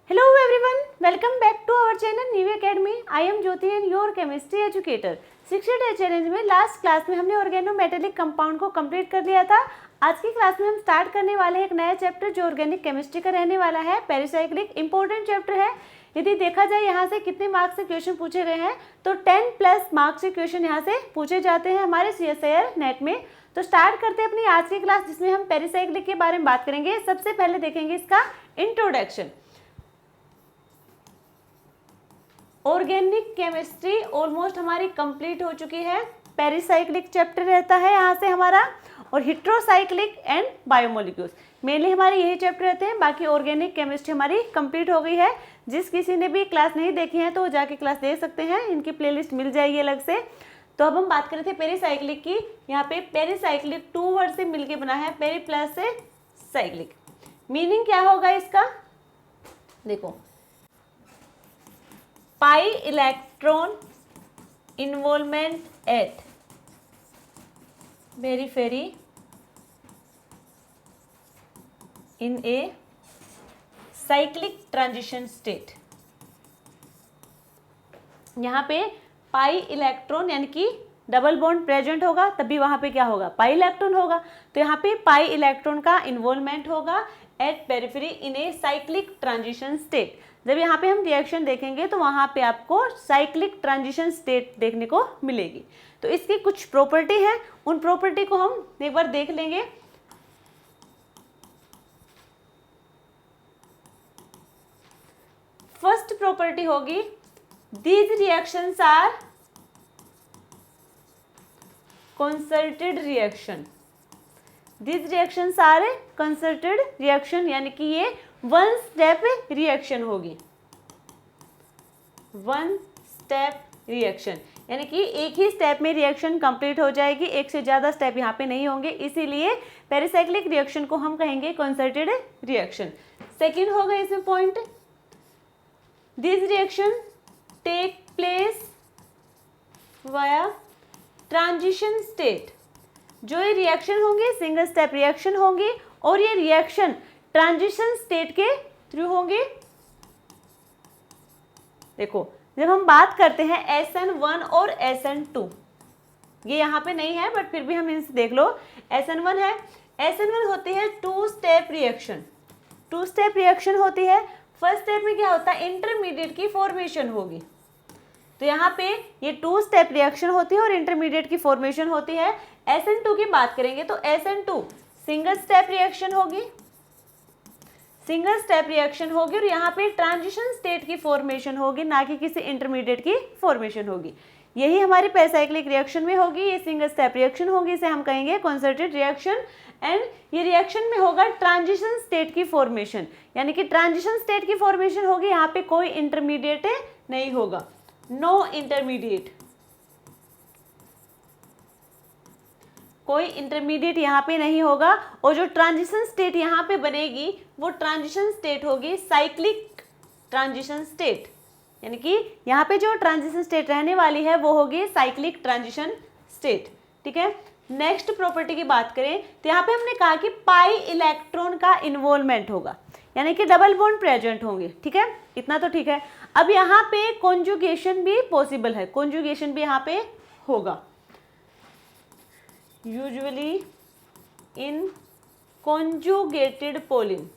Hello everyone, welcome back to our channel New Academy. I am Jyoti and your chemistry educator. 60 day challenge में last class में हमने organometallic compound को complete कर लिया था। आज की क्लास में हम स्टार्ट करने वाले हैं एक नया चैप्टर जो ऑर्गेनिक केमिस्ट्री का रहने वाला है। पेरिसाइक्लिक इंपॉर्टेंट चैप्टर है। यदि देखा जाए यहाँ से कितने मार्क्स से क्वेश्चन पूछे गए हैं तो 10+ मार्क्स के क्वेश्चन यहाँ से पूछे जाते हैं हमारे CSIR नेट में। तो स्टार्ट करते हैं अपनी आज की क्लास जिसमें हम पेरिसाइक्लिक के बारे में बात करेंगे। सबसे पहले देखेंगे इसका इंट्रोडक्शन। ऑर्गेनिक केमिस्ट्री ऑलमोस्ट हमारी कंप्लीट हो चुकी है। पेरिसाइक्लिक चैप्टर रहता है यहाँ से हमारा, और हेट्रोसाइक्लिक एंड बायोमोलिक्यूल्स मेनली हमारे यही चैप्टर रहते हैं। बाकी ऑर्गेनिक केमिस्ट्री हमारी कंप्लीट हो गई है। जिस किसी ने भी क्लास नहीं देखी है तो वो जाके क्लास देख सकते हैं, इनकी प्लेलिस्ट मिल जाएगी अलग से। तो अब हम बात कर रहे थे पेरिसाइक्लिक की। यहाँ पे पेरिसाइक्लिक 2 वर्ड से मिलके बना है, पेरी प्लस से साइक्लिक। मीनिंग क्या होगा इसका, देखो, pi electron involvement at periphery in a cyclic transition state. यहाँ पे पाई इलेक्ट्रॉन यानी कि डबल बॉन्ड प्रेजेंट होगा, तभी वहां पे क्या होगा, पाई इलेक्ट्रॉन होगा। तो यहाँ पे पाई इलेक्ट्रॉन का इन्वॉल्वमेंट होगा at periphery in a cyclic transition state. जब यहाँ पे हम रिएक्शन देखेंगे तो वहां पे आपको साइक्लिक ट्रांजिशन स्टेट देखने को मिलेगी। तो इसकी कुछ प्रॉपर्टी है, उन प्रॉपर्टी को हम एक बार देख लेंगे। फर्स्ट प्रॉपर्टी होगी these reactions are concerted reaction. These reactions are concerted reaction, यानी कि ये वन स्टेप रिएक्शन होगी। वन स्टेप रिएक्शन यानी कि एक ही स्टेप में रिएक्शन कंप्लीट हो जाएगी, एक से ज़्यादा स्टेप यहाँ पे नहीं होंगे, इसीलिए पेरिसाइक्लिक रिएक्शन को हम कहेंगे कंसर्टेड रिएक्शन। सेकेंड होगा इसमें point, this reaction take place via transition state. जो ये रिएक्शन होंगे सिंगल स्टेप रिएक्शन होंगी और ये रिएक्शन ट्रांजिशन स्टेट के थ्रू होंगे। देखो, जब हम बात करते हैं SN1 और SN2, ये यहाँ पे नहीं है बट फिर भी हम इनसे देख लो। SN1 है, SN1 होती है 2 स्टेप रिएक्शन। 2 स्टेप रिएक्शन होती है। फर्स्ट स्टेप में क्या होता है, इंटरमीडिएट की फॉर्मेशन होगी। तो यहाँ पे ये 2 स्टेप रिएक्शन होती है और इंटरमीडिएट की फॉर्मेशन होती है। SN2 की बात करेंगे तो SN2 सिंगल स्टेप रिएक्शन होगी, सिंगल स्टेप रिएक्शन होगी, और यहाँ पे ट्रांजिशन स्टेट की फॉर्मेशन होगी, ना कि किसी इंटरमीडिएट की फॉर्मेशन होगी। यही हमारी पेरिसाइक्लिक रिएक्शन में होगी, ये सिंगल स्टेप रिएक्शन होगी, इसे हम कहेंगे कंसर्टेड रिएक्शन। एंड ये रिएक्शन में होगा ट्रांजिशन स्टेट की फॉर्मेशन, यानी कि ट्रांजिशन स्टेट की फॉर्मेशन होगी, यहाँ पे कोई इंटरमीडिएट नहीं होगा, नो इंटरमीडिएट, कोई इंटरमीडिएट यहाँ पे नहीं होगा। और जो ट्रांजिशन स्टेट यहाँ पे बनेगी वो ट्रांजिशन स्टेट होगी साइक्लिक ट्रांजिशन स्टेट, यानी कि यहाँ पे जो ट्रांजिशन स्टेट रहने वाली है वो होगी साइक्लिक ट्रांजिशन स्टेट। ठीक है, नेक्स्ट प्रॉपर्टी की बात करें तो यहाँ पे हमने कहा कि पाई इलेक्ट्रॉन का इन्वॉल्वमेंट होगा, यानी कि डबल बॉन्ड प्रेजेंट होंगे। ठीक है, इतना तो ठीक है। अब यहाँ पे कॉन्जुगेशन भी पॉसिबल है, कॉन्जुगेशन भी यहाँ पे होगा। यूजुअली इन कॉन्जुगेटेड पोलिन,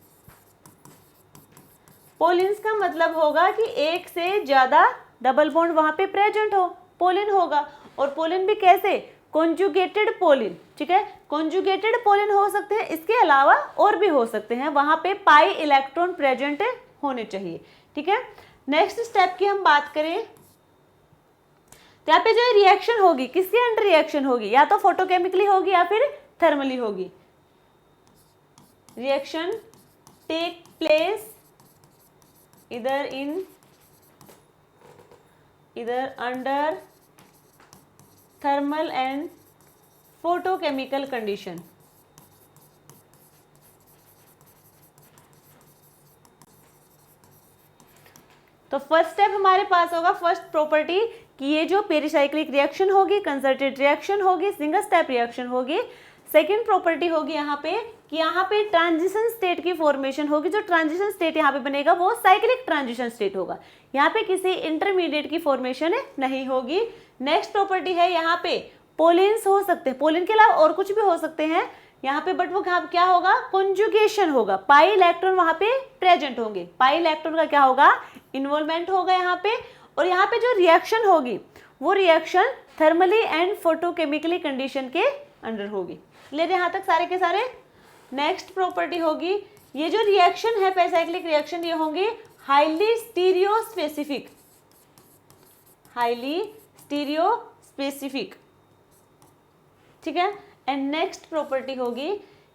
पोलिन्स का मतलब होगा कि एक से ज्यादा डबल बॉन्ड वहां पे प्रेजेंट हो, पोलिन होगा। और पोलिन भी कैसे, कॉन्जुगेटेड पोलिन। ठीक है, कॉन्जुगेटेड पोलिन हो सकते हैं, इसके अलावा और भी हो सकते हैं, वहां पे पाई इलेक्ट्रॉन प्रेजेंट होने चाहिए। ठीक है, नेक्स्ट स्टेप की हम बात करें तो यहाँ पे जो रिएक्शन होगी किसके अंडर रिएक्शन होगी, या तो फोटोकेमिकली होगी या फिर थर्मली होगी। रिएक्शन टेक प्लेस इधर under thermal and photochemical condition. तो फर्स्ट स्टेप हमारे पास होगा, फर्स्ट प्रॉपर्टी कि ये जो पेरिसाइक्लिक रिएक्शन होगी कंसर्टेड रिएक्शन होगी, सिंगल स्टेप रिएक्शन होगी, सेकेंड प्रॉपर्टी होगी यहाँ पे कि यहाँ पे ट्रांजिशन स्टेट की फॉर्मेशन होगी। जो ट्रांजिशन स्टेट यहाँ पे बनेगा वो साइक्लिक ट्रांजिशन स्टेट होगा, यहाँ पे किसी इंटरमीडिएट की फॉर्मेशन नहीं होगी। नेक्स्ट प्रॉपर्टी है यहाँ पे पोलिन्स हो सकते हैं, पोलिन के अलावा और कुछ भी हो सकते हैं यहाँ पे, बट वो क्या होगा, कॉन्जुगेशन होगा, पाई इलेक्ट्रॉन वहां पे प्रेजेंट होंगे, पाई इलेक्ट्रॉन का क्या होगा, इन्वॉल्वमेंट होगा यहाँ पे। और यहाँ पे जो रिएक्शन होगी वो reaction thermally and photochemically condition के अंडर होगी। क्लियर यहाँ तक सारे के सारे। नेक्स्ट प्रॉपर्टी होगी, ये जो रिएक्शन है पेरिसाइक्लिक रिएक्शन, ये होंगे highly stereo specific, highly stereo specific, ठीक है। एंड नेक्स्ट प्रॉपर्टी होगी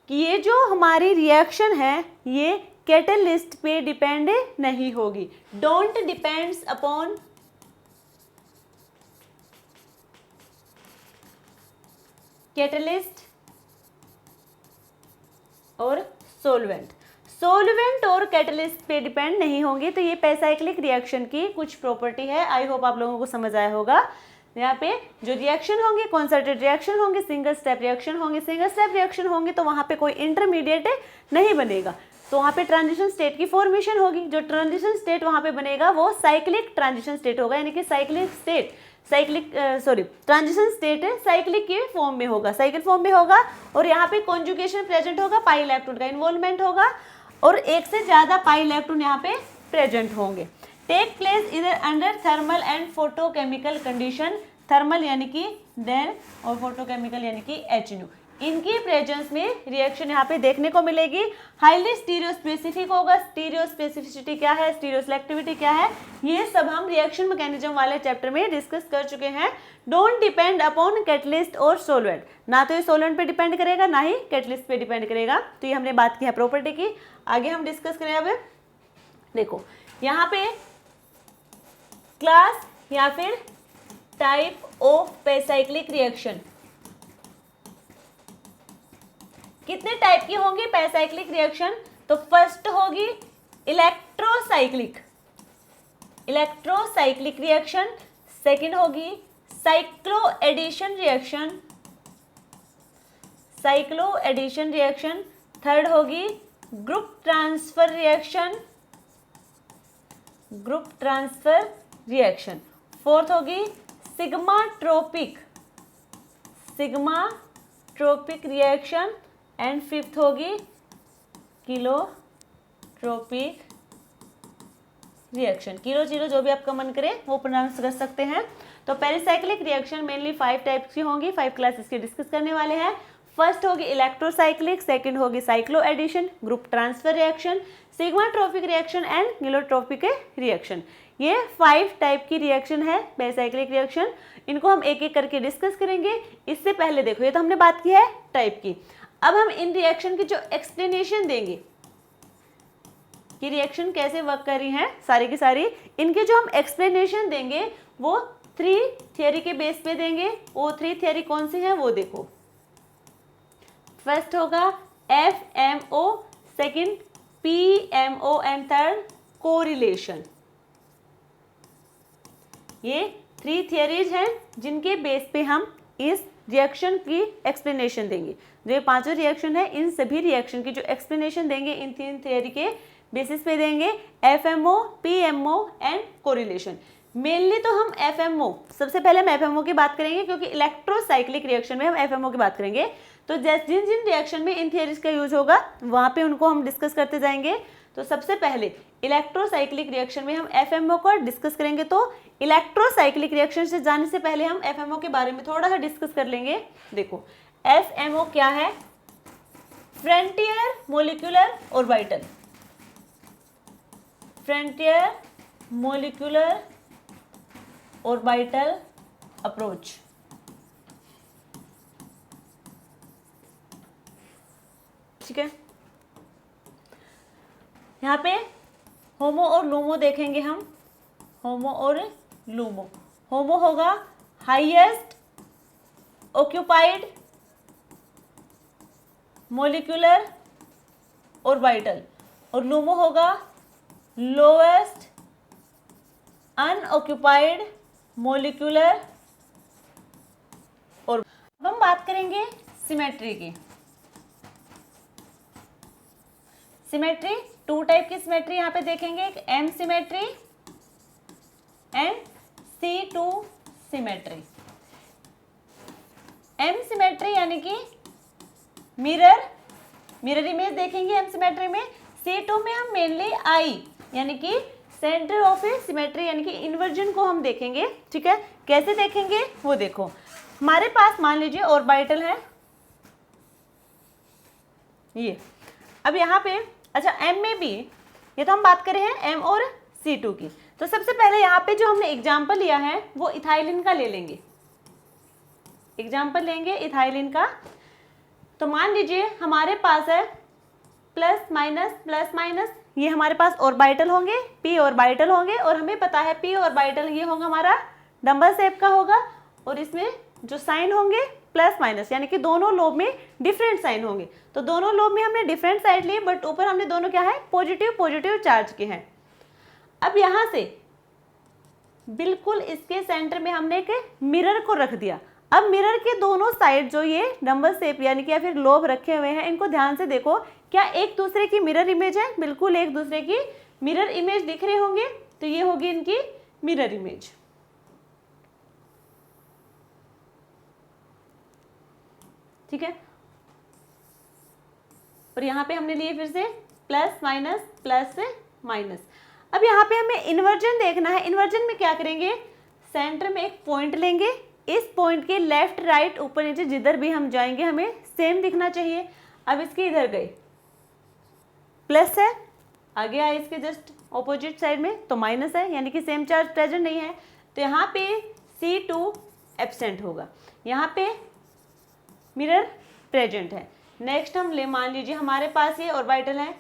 कि ये जो हमारी रिएक्शन है ये कैटलिस्ट पे डिपेंड नहीं होगी, डोंट डिपेंड्स अपॉन कैटलिस्ट और सोलवेंट, सोलवेंट और कैटलिस्ट पे डिपेंड नहीं होंगे। तो ये पेरिसाइक्लिक रिएक्शन की कुछ प्रॉपर्टी है। आई होप आप लोगों को समझ आया होगा। यहाँ पे जो रिएक्शन होंगे कॉन्सर्टेड रिएक्शन होंगे, सिंगल स्टेप रिएक्शन होंगे, सिंगल स्टेप रिएक्शन होंगे तो वहाँ पे कोई इंटरमीडिएट नहीं बनेगा, तो वहाँ पे ट्रांजिशन स्टेट की फॉर्मेशन होगी। जो ट्रांजिशन स्टेट वहाँ पे बनेगा वो साइक्लिक ट्रांजिशन स्टेट होगा, यानी कि साइक्लिक स्टेट ट्रांजिशन स्टेट है साइक्लिक के फॉर्म में होगा, साइकिल फॉर्म में होगा। और यहाँ पे कॉन्जुगेशन प्रेजेंट होगा, पाई इलेक्ट्रॉन का इन्वॉल्वमेंट होगा और एक से ज्यादा पाई इलेक्ट्रॉन यहाँ पे प्रेजेंट होंगे। टेक प्लेस इधर under thermal and photochemical condition, thermal यानी कि देन और फोटोकेमिकल यानी कि HNO, इनकी प्रेजेंस में रिएक्शन यहाँ पे देखने को मिलेगी। हाईली स्टीरियो स्पेसिफिक होगा, स्टीरियो स्पेसिफिसिटी क्या है, स्टीरियो सिलेक्टिविटी क्या है, ये सब हम रिएक्शन मैकेनिज्म वाले चैप्टर में डिस्कस कर चुके हैं। डोंट डिपेंड अपॉन कैटलिस्ट और सोलवेंट, ना तो ये सोलवेंट पे डिपेंड करेगा ना ही कैटलिस्ट पे डिपेंड करेगा। तो ये हमने बात की है प्रॉपर्टी की। आगे हम डिस्कस करें। अब देखो यहाँ पे क्लास या फिर टाइप ऑफ पेरिसाइक्लिक रिएक्शन, कितने टाइप की होंगी पेरिसाइक्लिक रिएक्शन? तो फर्स्ट होगी इलेक्ट्रोसाइक्लिक, इलेक्ट्रोसाइक्लिक रिएक्शन। सेकंड होगी cycloaddition reaction, cycloaddition reaction. Third होगी group transfer reaction, group transfer reaction. Fourth होगी sigmatropic, sigmatropic reaction. And fifth होगी cheletropic reaction. Kilo zero जो भी आपका मन करे वो प्रोनाउंस कर सकते हैं। तो पेरिसाइक्लिक रिएक्शन मेनली 5 टाइप्स की होंगी, 5 क्लासेस की डिस्कस करने वाले हैं। फर्स्ट होगी इलेक्ट्रोसाइक्लिक, सेकंड होगी cycloaddition, group transfer reaction, sigmatropic reaction and cheletropic reaction. ये 5 टाइप की रिएक्शन है पेरिसाइक्लिक रिएक्शन। इनको हम एक एक करके डिस्कस करेंगे। इससे पहले देखो, ये तो हमने बात की है टाइप की। अब हम इन रिएक्शन की जो एक्सप्लेनेशन देंगे कि रिएक्शन कैसे वर्क कर रही है सारी की सारी, इनके जो हम एक्सप्लेनेशन देंगे वो 3 थियरी के बेस पे देंगे। वो 3 थियरी कौन सी है वो देखो। फर्स्ट होगा FMO, second PMO and third correlation. ये 3 थियरीज हैं जिनके बेस पे हम इस रिएक्शन की एक्सप्लेनेशन देंगे। जो ये 5 रिएक्शन है इन सभी रिएक्शन की जो एक्सप्लेनेशन देंगे इन 3 थियरी के बेसिस पे देंगे, FMO, PMO and correlation. Mainly तो हम FMO, सबसे पहले हम FMO की बात करेंगे क्योंकि इलेक्ट्रोसाइक्लिक रिएक्शन में हम FMO की बात करेंगे। तो जिन जिन रिएक्शन में इन थियरीज का यूज होगा वहाँ पे उनको हम डिस्कस करते जाएंगे। तो सबसे पहले इलेक्ट्रोसाइक्लिक रिएक्शन में हम FMO को डिस्कस करेंगे। तो इलेक्ट्रोसाइक्लिक रिएक्शन से जाने से पहले हम FMO के बारे में थोड़ा सा डिस्कस कर लेंगे। देखो FMO क्या है? Frontier molecular orbital, frontier molecular orbital approach. ठीक है, यहाँ पे होमो और लूमो देखेंगे हम। होमो और लूमो, होमो होगा हाईएस्ट ऑक्यूपाइड मोलिकुलर ऑर्बिटल और लूमो होगा लोएस्ट अनऑक्यूपाइड मोलिकुलर। और अब हम बात करेंगे सिमेट्री की। सिमेट्री, टू टाइप की सिमेट्री यहाँ पे देखेंगे, एक m symmetry and C2 symmetry. M symmetry यानी कि मिरर इमेज देखेंगे एम सिमेट्री में। C2 में हम मेनली आई यानी कि सेंटर ऑफ ए सिमेट्री यानी कि इन्वर्जन को हम देखेंगे। ठीक है, कैसे देखेंगे वो देखो। हमारे पास मान लीजिए ऑर्बिटल है ये, अब यहाँ पे अच्छा एम में भी, ये तो हम बात कर रहे हैं एम और C2 की। तो सबसे पहले यहाँ पे जो हमने एग्जाम्पल लिया है वो इथाइलिन का ले लेंगे, एग्जाम्पल लेंगे इथाइलिन का। तो मान लीजिए हमारे पास है प्लस माइनस, ये हमारे पास ऑर्बिटल होंगे, p ऑर्बिटल होंगे, और हमें पता है p ऑर्बिटल ये होगा हमारा डंबल शेप का होगा, और इसमें जो साइन होंगे प्लस माइनस यानी कि दोनों लोब में डिफरेंट साइन होंगे। तो दोनों लोब में हमने डिफरेंट साइड लिए, बट ऊपर हमने दोनों क्या है पॉजिटिव चार्ज के हैं। अब यहाँ से बिल्कुल इसके सेंटर में हमने एक मिरर को रख दिया। अब मिरर के दोनों साइड जो ये डंबल शेप यानी कि या फिर लोब रखे हुए हैं, इनको ध्यान से देखो, क्या एक दूसरे की मिरर इमेज है? बिल्कुल एक दूसरे की मिरर इमेज दिख रहे होंगे। तो ये होगी इनकी मिरर इमेज। ठीक है, और यहाँ पे हमने लिए फिर से प्लस माइनस। अब यहाँ पे हमें इन्वर्जन देखना है। इन्वर्जन में क्या करेंगे, सेंटर में एक पॉइंट लेंगे, इस पॉइंट के लेफ्ट राइट ऊपर नीचे जिधर भी हम जाएंगे हमें सेम दिखना चाहिए। अब इसके इधर गए प्लस है, आगे आए इसके जस्ट ऑपोजिट साइड में तो माइनस है, यानी कि सेम चार्ज प्रेजेंट नहीं है। तो यहाँ पे C2 एब्सेंट होगा, यहाँ पे मिरर प्रेजेंट है। नेक्स्ट हम ले मान लीजिए हमारे पास ये ऑर्बिटल है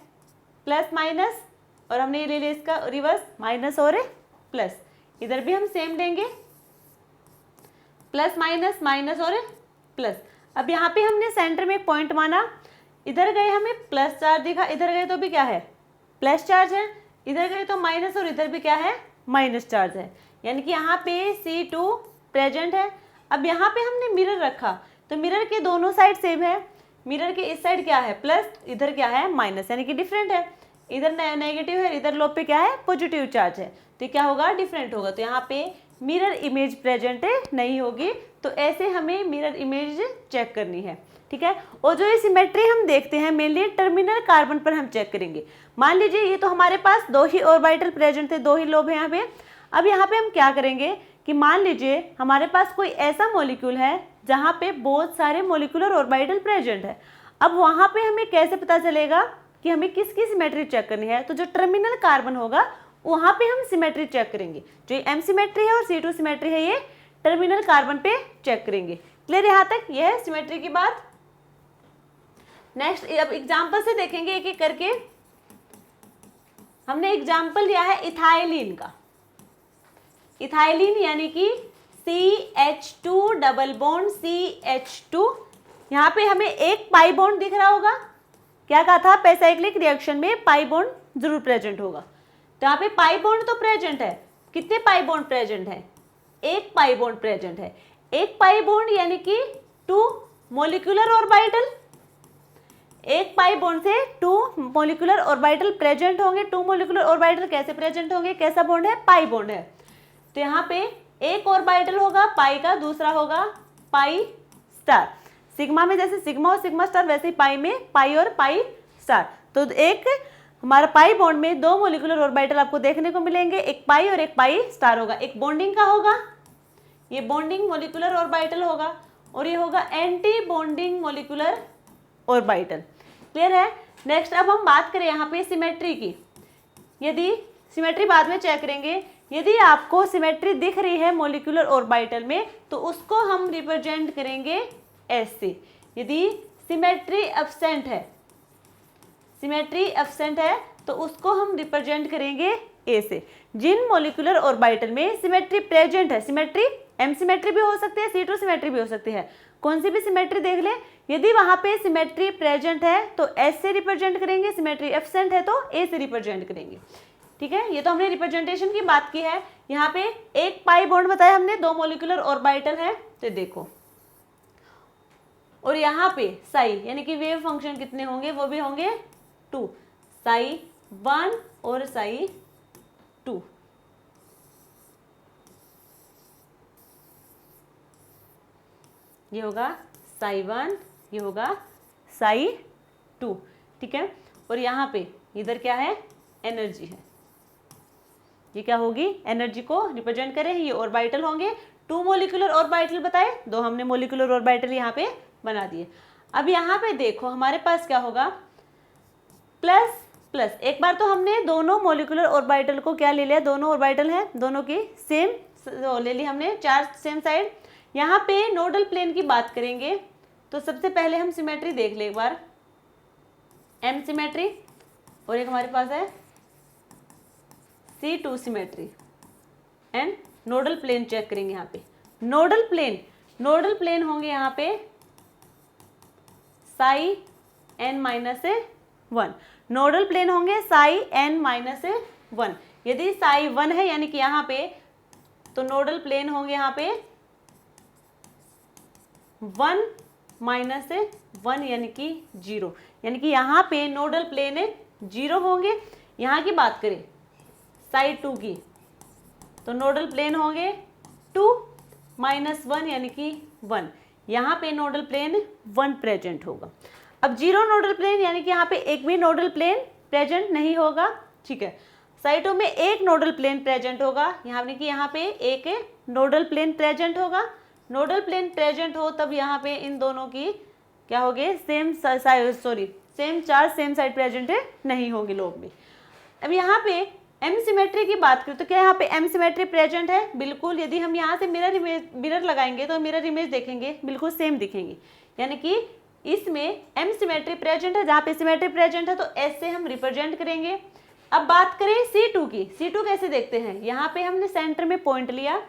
प्लस माइनस, और हमने ये ले लिया इसका रिवर्स माइनस और प्लस, इधर भी हम सेम लेंगे प्लस माइनस और प्लस। अब यहाँ पे हमने सेंटर में एक पॉइंट माना, इधर गए हमें प्लस चार्ज दिखा, इधर गए तो भी क्या है प्लस चार्ज है, इधर गए तो माइनस और इधर भी क्या है माइनस चार्ज है, यानी कि यहाँ पे C2 प्रेजेंट है। अब यहाँ पे हमने मिरर रखा, तो मिरर के दोनों साइड सेम है, मिरर के इस साइड क्या है प्लस, इधर क्या है माइनस, यानी कि डिफरेंट है। इधर नेगेटिव है, इधर लोब पे क्या है पॉजिटिव चार्ज है, तो क्या होगा डिफरेंट होगा। तो यहाँ पे मिरर इमेज प्रेजेंट नहीं होगी। तो ऐसे हमें मिरर इमेज चेक करनी है। ठीक है, और जो ये सिमेट्री हम देखते हैं मेनली टर्मिनल कार्बन पर हम चेक करेंगे। मान लीजिए ये तो हमारे पास दो ही ऑर्बिटल प्रेजेंट थे, दो ही लोब है यहाँ पे। अब यहाँ पे हम क्या करेंगे कि मान लीजिए हमारे पास कोई ऐसा मॉलिक्यूल है जहाँ पे बहुत सारे मॉलिक्यूलर ऑर्बिटल प्रेजेंट है। अब वहाँ पे हमें कैसे पता चलेगा कि हमें किसकी सिमेट्री चेक करनी है? तो जो टर्मिनल कार्बन होगा वहाँ पे हम सिमेट्री चेक करेंगे। जो एम सिमेट्री है और C2 सिमेट्री है ये टर्मिनल कार्बन पे चेक करेंगे। क्लियर यहाँ तक? ये है सिमेट्री की बात। नेक्स्ट अब एग्जाम्पल से देखेंगे एक एक करके। हमने एग्जाम्पल लिया है इथाइलिन का। इथाइलिन यानी कि CH2 डबल बॉन्ड CH2। यहाँ पे हमें एक पाई बॉन्ड दिख रहा होगा। क्या कहा था? पेसाइक्लिक रिएक्शन में पाई बॉन्ड जरूर प्रेजेंट होगा। तो यहाँ पे पाई बॉन्ड तो प्रेजेंट है। कितने पाई बॉन्ड प्रेजेंट है? एक पाई बॉन्ड प्रेजेंट है। एक पाई बॉन्ड यानी कि 2 मॉलिक्यूलर ऑर्बिटल। एक पाई बॉन्ड से 2 मॉलिक्यूलर ऑर्बिटल प्रेजेंट होंगे। 2 मॉलिक्यूलर ऑर्बिटल कैसे प्रेजेंट होंगे? कैसा बॉन्ड है? पाई बॉन्ड है। तो यहाँ पे एक ऑर्बिटल होगा पाई का, दूसरा होगा पाई स्टार। सिग्मा में जैसे सिग्मा और सिग्मा स्टार, वैसे ही पाई में पाई और पाई स्टार। तो एक हमारा पाई बॉन्ड में 2 मॉलिक्यूलर ऑर्बिटल आपको देखने को मिलेंगे, एक पाई और एक पाई स्टार होगा। एक बॉन्डिंग का होगा, ये बॉन्डिंग मॉलिक्यूलर ऑर्बिटल होगा, और ये होगा anti bonding molecular orbital. Clear है? नेक्स्ट अब हम बात करें यहाँ पे सिमेट्री की। यदि सिमेट्री बाद में चेक करेंगे, यदि आपको सिमेट्री दिख रही है मॉलिक्यूलर ऑर्बिटल में तो उसको हम रिप्रेजेंट करेंगे ऐसे। यदि सिमेट्री एब्सेंट है, सिमेट्री एब्सेंट है तो उसको हम रिप्रेजेंट करेंगे ए से। जिन मॉलिक्यूलर ऑर्बिटल में सिमेट्री प्रेजेंट है, सिमेट्री एम सिमेट्री भी हो सकती है, C2 सिमेट्री भी हो सकती है, कौन सी भी सिमेट्री देख ले, यदि वहां पे सिमेट्री प्रेजेंट है तो एस से रिप्रेजेंट करेंगे, सिमेट्री एब्सेंट है तो ए से रिप्रेजेंट करेंगे। ठीक है, ये तो हमने रिप्रेजेंटेशन की बात की है। यहाँ पे एक पाई बॉन्ड बताया हमने, 2 मॉलिक्यूलर ऑर्बिटल है। तो देखो और यहाँ पे साई यानी कि वेव फंक्शन कितने होंगे, वो भी होंगे 2, साई 1 और साई 2। ये होगा साई 1, ये होगा साई 2, ठीक है। और यहाँ पे इधर क्या है, एनर्जी है, ये क्या होगी, एनर्जी को रिप्रेजेंट करें, ये ऑर्बिटल होंगे। 2 मोलिकुलर ऑर्बिटल बताए, 2 हमने मोलिकुलर ऑर्बिटल यहाँ पे बना दिए। अब यहाँ पे देखो हमारे पास क्या होगा, प्लस प्लस। एक बार तो हमने दोनों मोलिकुलर ऑर्बिटल को क्या ले लिया, दोनों ऑर्बिटल है, दोनों की सेम ले ली हमने, चार्ज सेम साइड। यहाँ पे नोडल प्लेन की बात करेंगे तो सबसे पहले हम सिमेट्री देख ले एक बार, एम सिमेट्री, और एक हमारे पास है C2 symmetry, and nodal plane check करेंगे। यहाँ पे नोडल प्लेन होंगे यहाँ पे साई n-1, नोडल प्लेन होंगे साई n-1। यदि साई 1 है यानी कि यहाँ पे, तो नोडल प्लेन होंगे यहाँ पे 1-1 यानी कि 0, यानी कि यहाँ पे नोडल प्लेन 0 होंगे। यहाँ की बात करें साई 2 की, तो नोडल प्लेन होंगे 2-1 यानी कि 1, यहाँ पे नोडल प्लेन 1 प्रेजेंट होगा। अब 0 नोडल प्लेन यानी कि यहाँ पे एक भी नोडल प्लेन प्रेजेंट नहीं होगा, ठीक है। साई 2 में एक नोडल प्लेन प्रेजेंट होगा, यहाँ पे एक नोडल प्लेन प्रेजेंट होगा। नोडल प्लेन प्रेजेंट हो तब यहाँ पे इन दोनों की क्या होगे, same charge same side present नहीं होंगे लोब में। अब यहाँ पे एम सिमेट्री की बात करें तो क्या यहाँ पे एम सिमेट्री प्रेजेंट है, बिल्कुल। यदि हम यहाँ से मिरर लगाएंगे तो मिरर इमेज देखेंगे बिल्कुल सेम दिखेंगी, यानी कि इसमें एम सिमेट्री प्रेजेंट है। जहाँ पे सिमेट्री प्रेजेंट है तो एस से हम रिप्रेजेंट करेंगे। अब बात करें C2 की, C2 कैसे देखते हैं, यहाँ पे हमने सेंटर में पॉइंट लिया,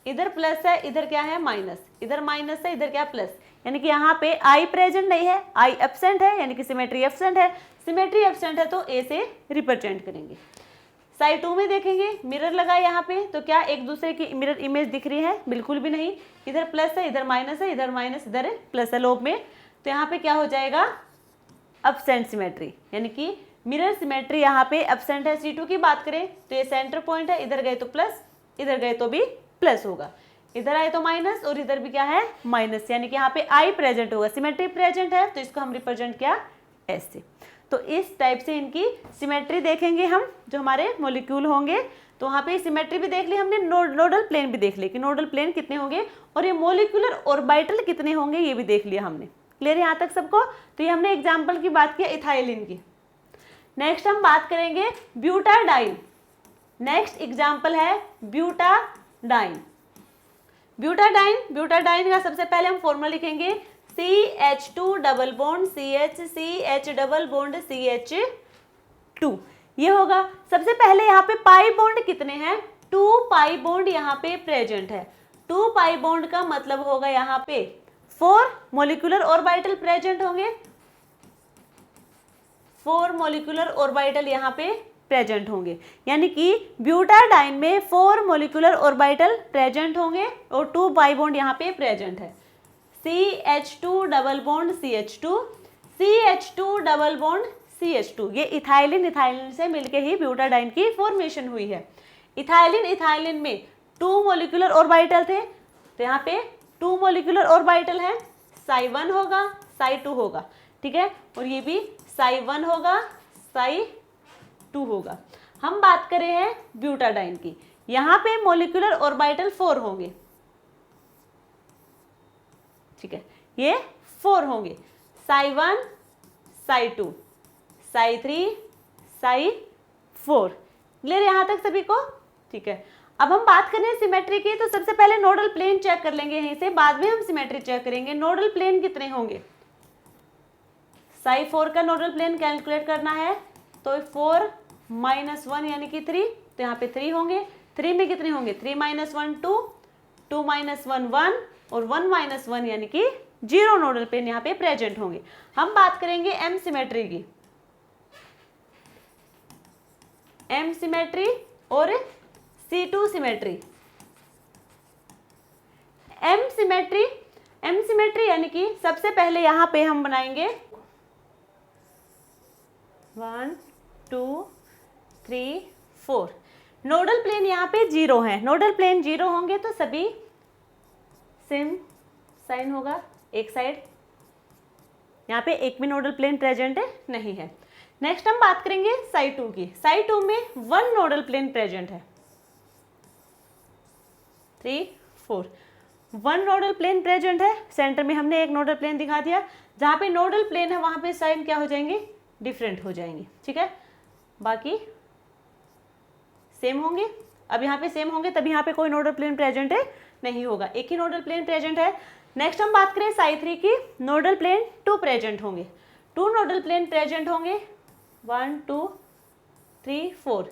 इधर प्लस है, इधर क्या है माइनस, इधर माइनस है, इधर क्या प्लस, यानी कि यहाँ पे आई प्रेजेंट नहीं है, आई एब्सेंट है, यानी कि सिमेट्री एब्सेंट है। सिमेट्री एब्सेंट है तो ए से रिप्रेजेंट करेंगे। साई 2 में देखेंगे मिरर लगा यहाँ पे, तो क्या एक दूसरे की मिरर इमेज दिख रही है, बिल्कुल भी नहीं। इधर प्लस है, इधर माइनस है, इधर माइनस, इधर प्लस है लोब में, तो यहाँ पे क्या हो जाएगा, एब्सेंट सिमेट्री, यानी कि मिरर सिमेट्री यहाँ पे एब्सेंट है। C2 की बात करें तो ये सेंटर पॉइंट है, इधर गए तो प्लस, इधर गए तो भी प्लस होगा, इधर आए तो माइनस और इधर भी क्या है माइनस, यानी कि यहाँ पे आई प्रेजेंट होगा, सिमेट्री प्रेजेंट है तो इसको हम रिप्रेजेंट किया एस से। तो इस टाइप से इनकी सिमेट्री देखेंगे हम, जो हमारे मॉलिक्यूल होंगे। तो वहाँ पे सिमेट्री भी देख ली हमने, नोडल प्लेन भी देख ली कि नोडल प्लेन कितने होंगे, और ये मॉलिक्यूलर ऑर्बिटल कितने होंगे ये भी देख लिया हमने। क्लियर है यहाँ तक सबको। तो ये हमने एग्जाम्पल की बात की इथाइलिन की। नेक्स्ट हम बात करेंगे ब्यूटाडाइन। नेक्स्ट एग्जाम्पल है ब्यूटाडाइन। ब्यूटाडाइन का सबसे पहले हम फॉर्मूला लिखेंगे CH2 double bond CH, CH double bond CH2, ये होगा। सबसे पहले यहाँ पे पाई बॉन्ड कितने हैं, 2 पाई बॉन्ड यहाँ पे प्रेजेंट है। 2 पाई बॉन्ड का मतलब होगा यहाँ पे 4 मोलिकुलर ऑर्बिटल प्रेजेंट होंगे, 4 मोलिकुलर ऑर्बिटल यहाँ पे प्रेजेंट होंगे, यानी कि ब्यूटाडाइन में 4 मोलिकुलर ऑर्बिटल प्रेजेंट होंगे और 2 पाई बॉन्ड यहाँ पे प्रेजेंट है। CH2 double bond CH2, CH2 double bond CH2, ये इथाइलिन से मिलके ही ब्यूटाडाइन की फॉर्मेशन हुई है। इथाइलिन में 2 मोलिकुलर ऑर्बिटल थे, तो यहाँ पे 2 मोलिकुलर ऑर्बिटल है, साई 1 होगा, साई 2 होगा, ठीक है, और ये भी साई 1 होगा, साई 2 होगा। हम बात कर रहे हैं ब्यूटाडाइन की, यहाँ पे मोलिकुलर ऑर्बिटल 4 होंगे, ठीक है, ये 4 होंगे, साई 1, साई 2, साई 3, साई 4। क्लियर यहाँ तक सभी को, ठीक है। अब हम बात करें सिमेट्री की, तो सबसे पहले नोडल प्लेन चेक कर लेंगे यहीं से, बाद में हम सिमेट्री चेक करेंगे। नोडल प्लेन कितने होंगे, साई 4 का नोडल प्लेन कैलकुलेट करना है, तो 4 - 1 यानी कि 3, तो यहाँ पे 3 होंगे। 3 में कितने होंगे, 3 - 1 2, 2 - 1 1 और 1 - 1 यानी कि 0 नोडल प्लेन यहाँ पे प्रेजेंट होंगे। हम बात करेंगे एम सिमेट्री की, एम सिमेट्री और C2 symmetry. M symmetry m symmetry यानी कि सबसे पहले यहाँ पे हम बनाएंगे 1 2 3 4। नोडल प्लेन यहाँ पे 0 है, नोडल प्लेन 0 होंगे तो सभी सेम साइन होगा एक साइड, यहाँ पे एक भी नोडल प्लेन प्रेजेंट है नहीं है। नेक्स्ट हम बात करेंगे साइड 2 की। साइड 2 में 1 नोडल प्लेन प्रेजेंट है, 3 4 1 नोडल प्लेन प्रेजेंट है। सेंटर में हमने एक नोडल प्लेन दिखा दिया, जहाँ पे नोडल प्लेन है वहाँ पे साइन क्या हो जाएंगे, डिफरेंट हो जाएंगे, ठीक है। बाकी सेम होंगे, अब यहाँ पे सेम होंगे तभी यहाँ पे कोई नोडल प्लेन प्रेजेंट है नहीं होगा, एक ही नोडल प्लेन प्रेजेंट है। नेक्स्ट हम बात करें साइड 3 की, नोडल प्लेन 2 प्रेजेंट होंगे, 2 नोडल प्लेन प्रेजेंट होंगे, 1 2 3 4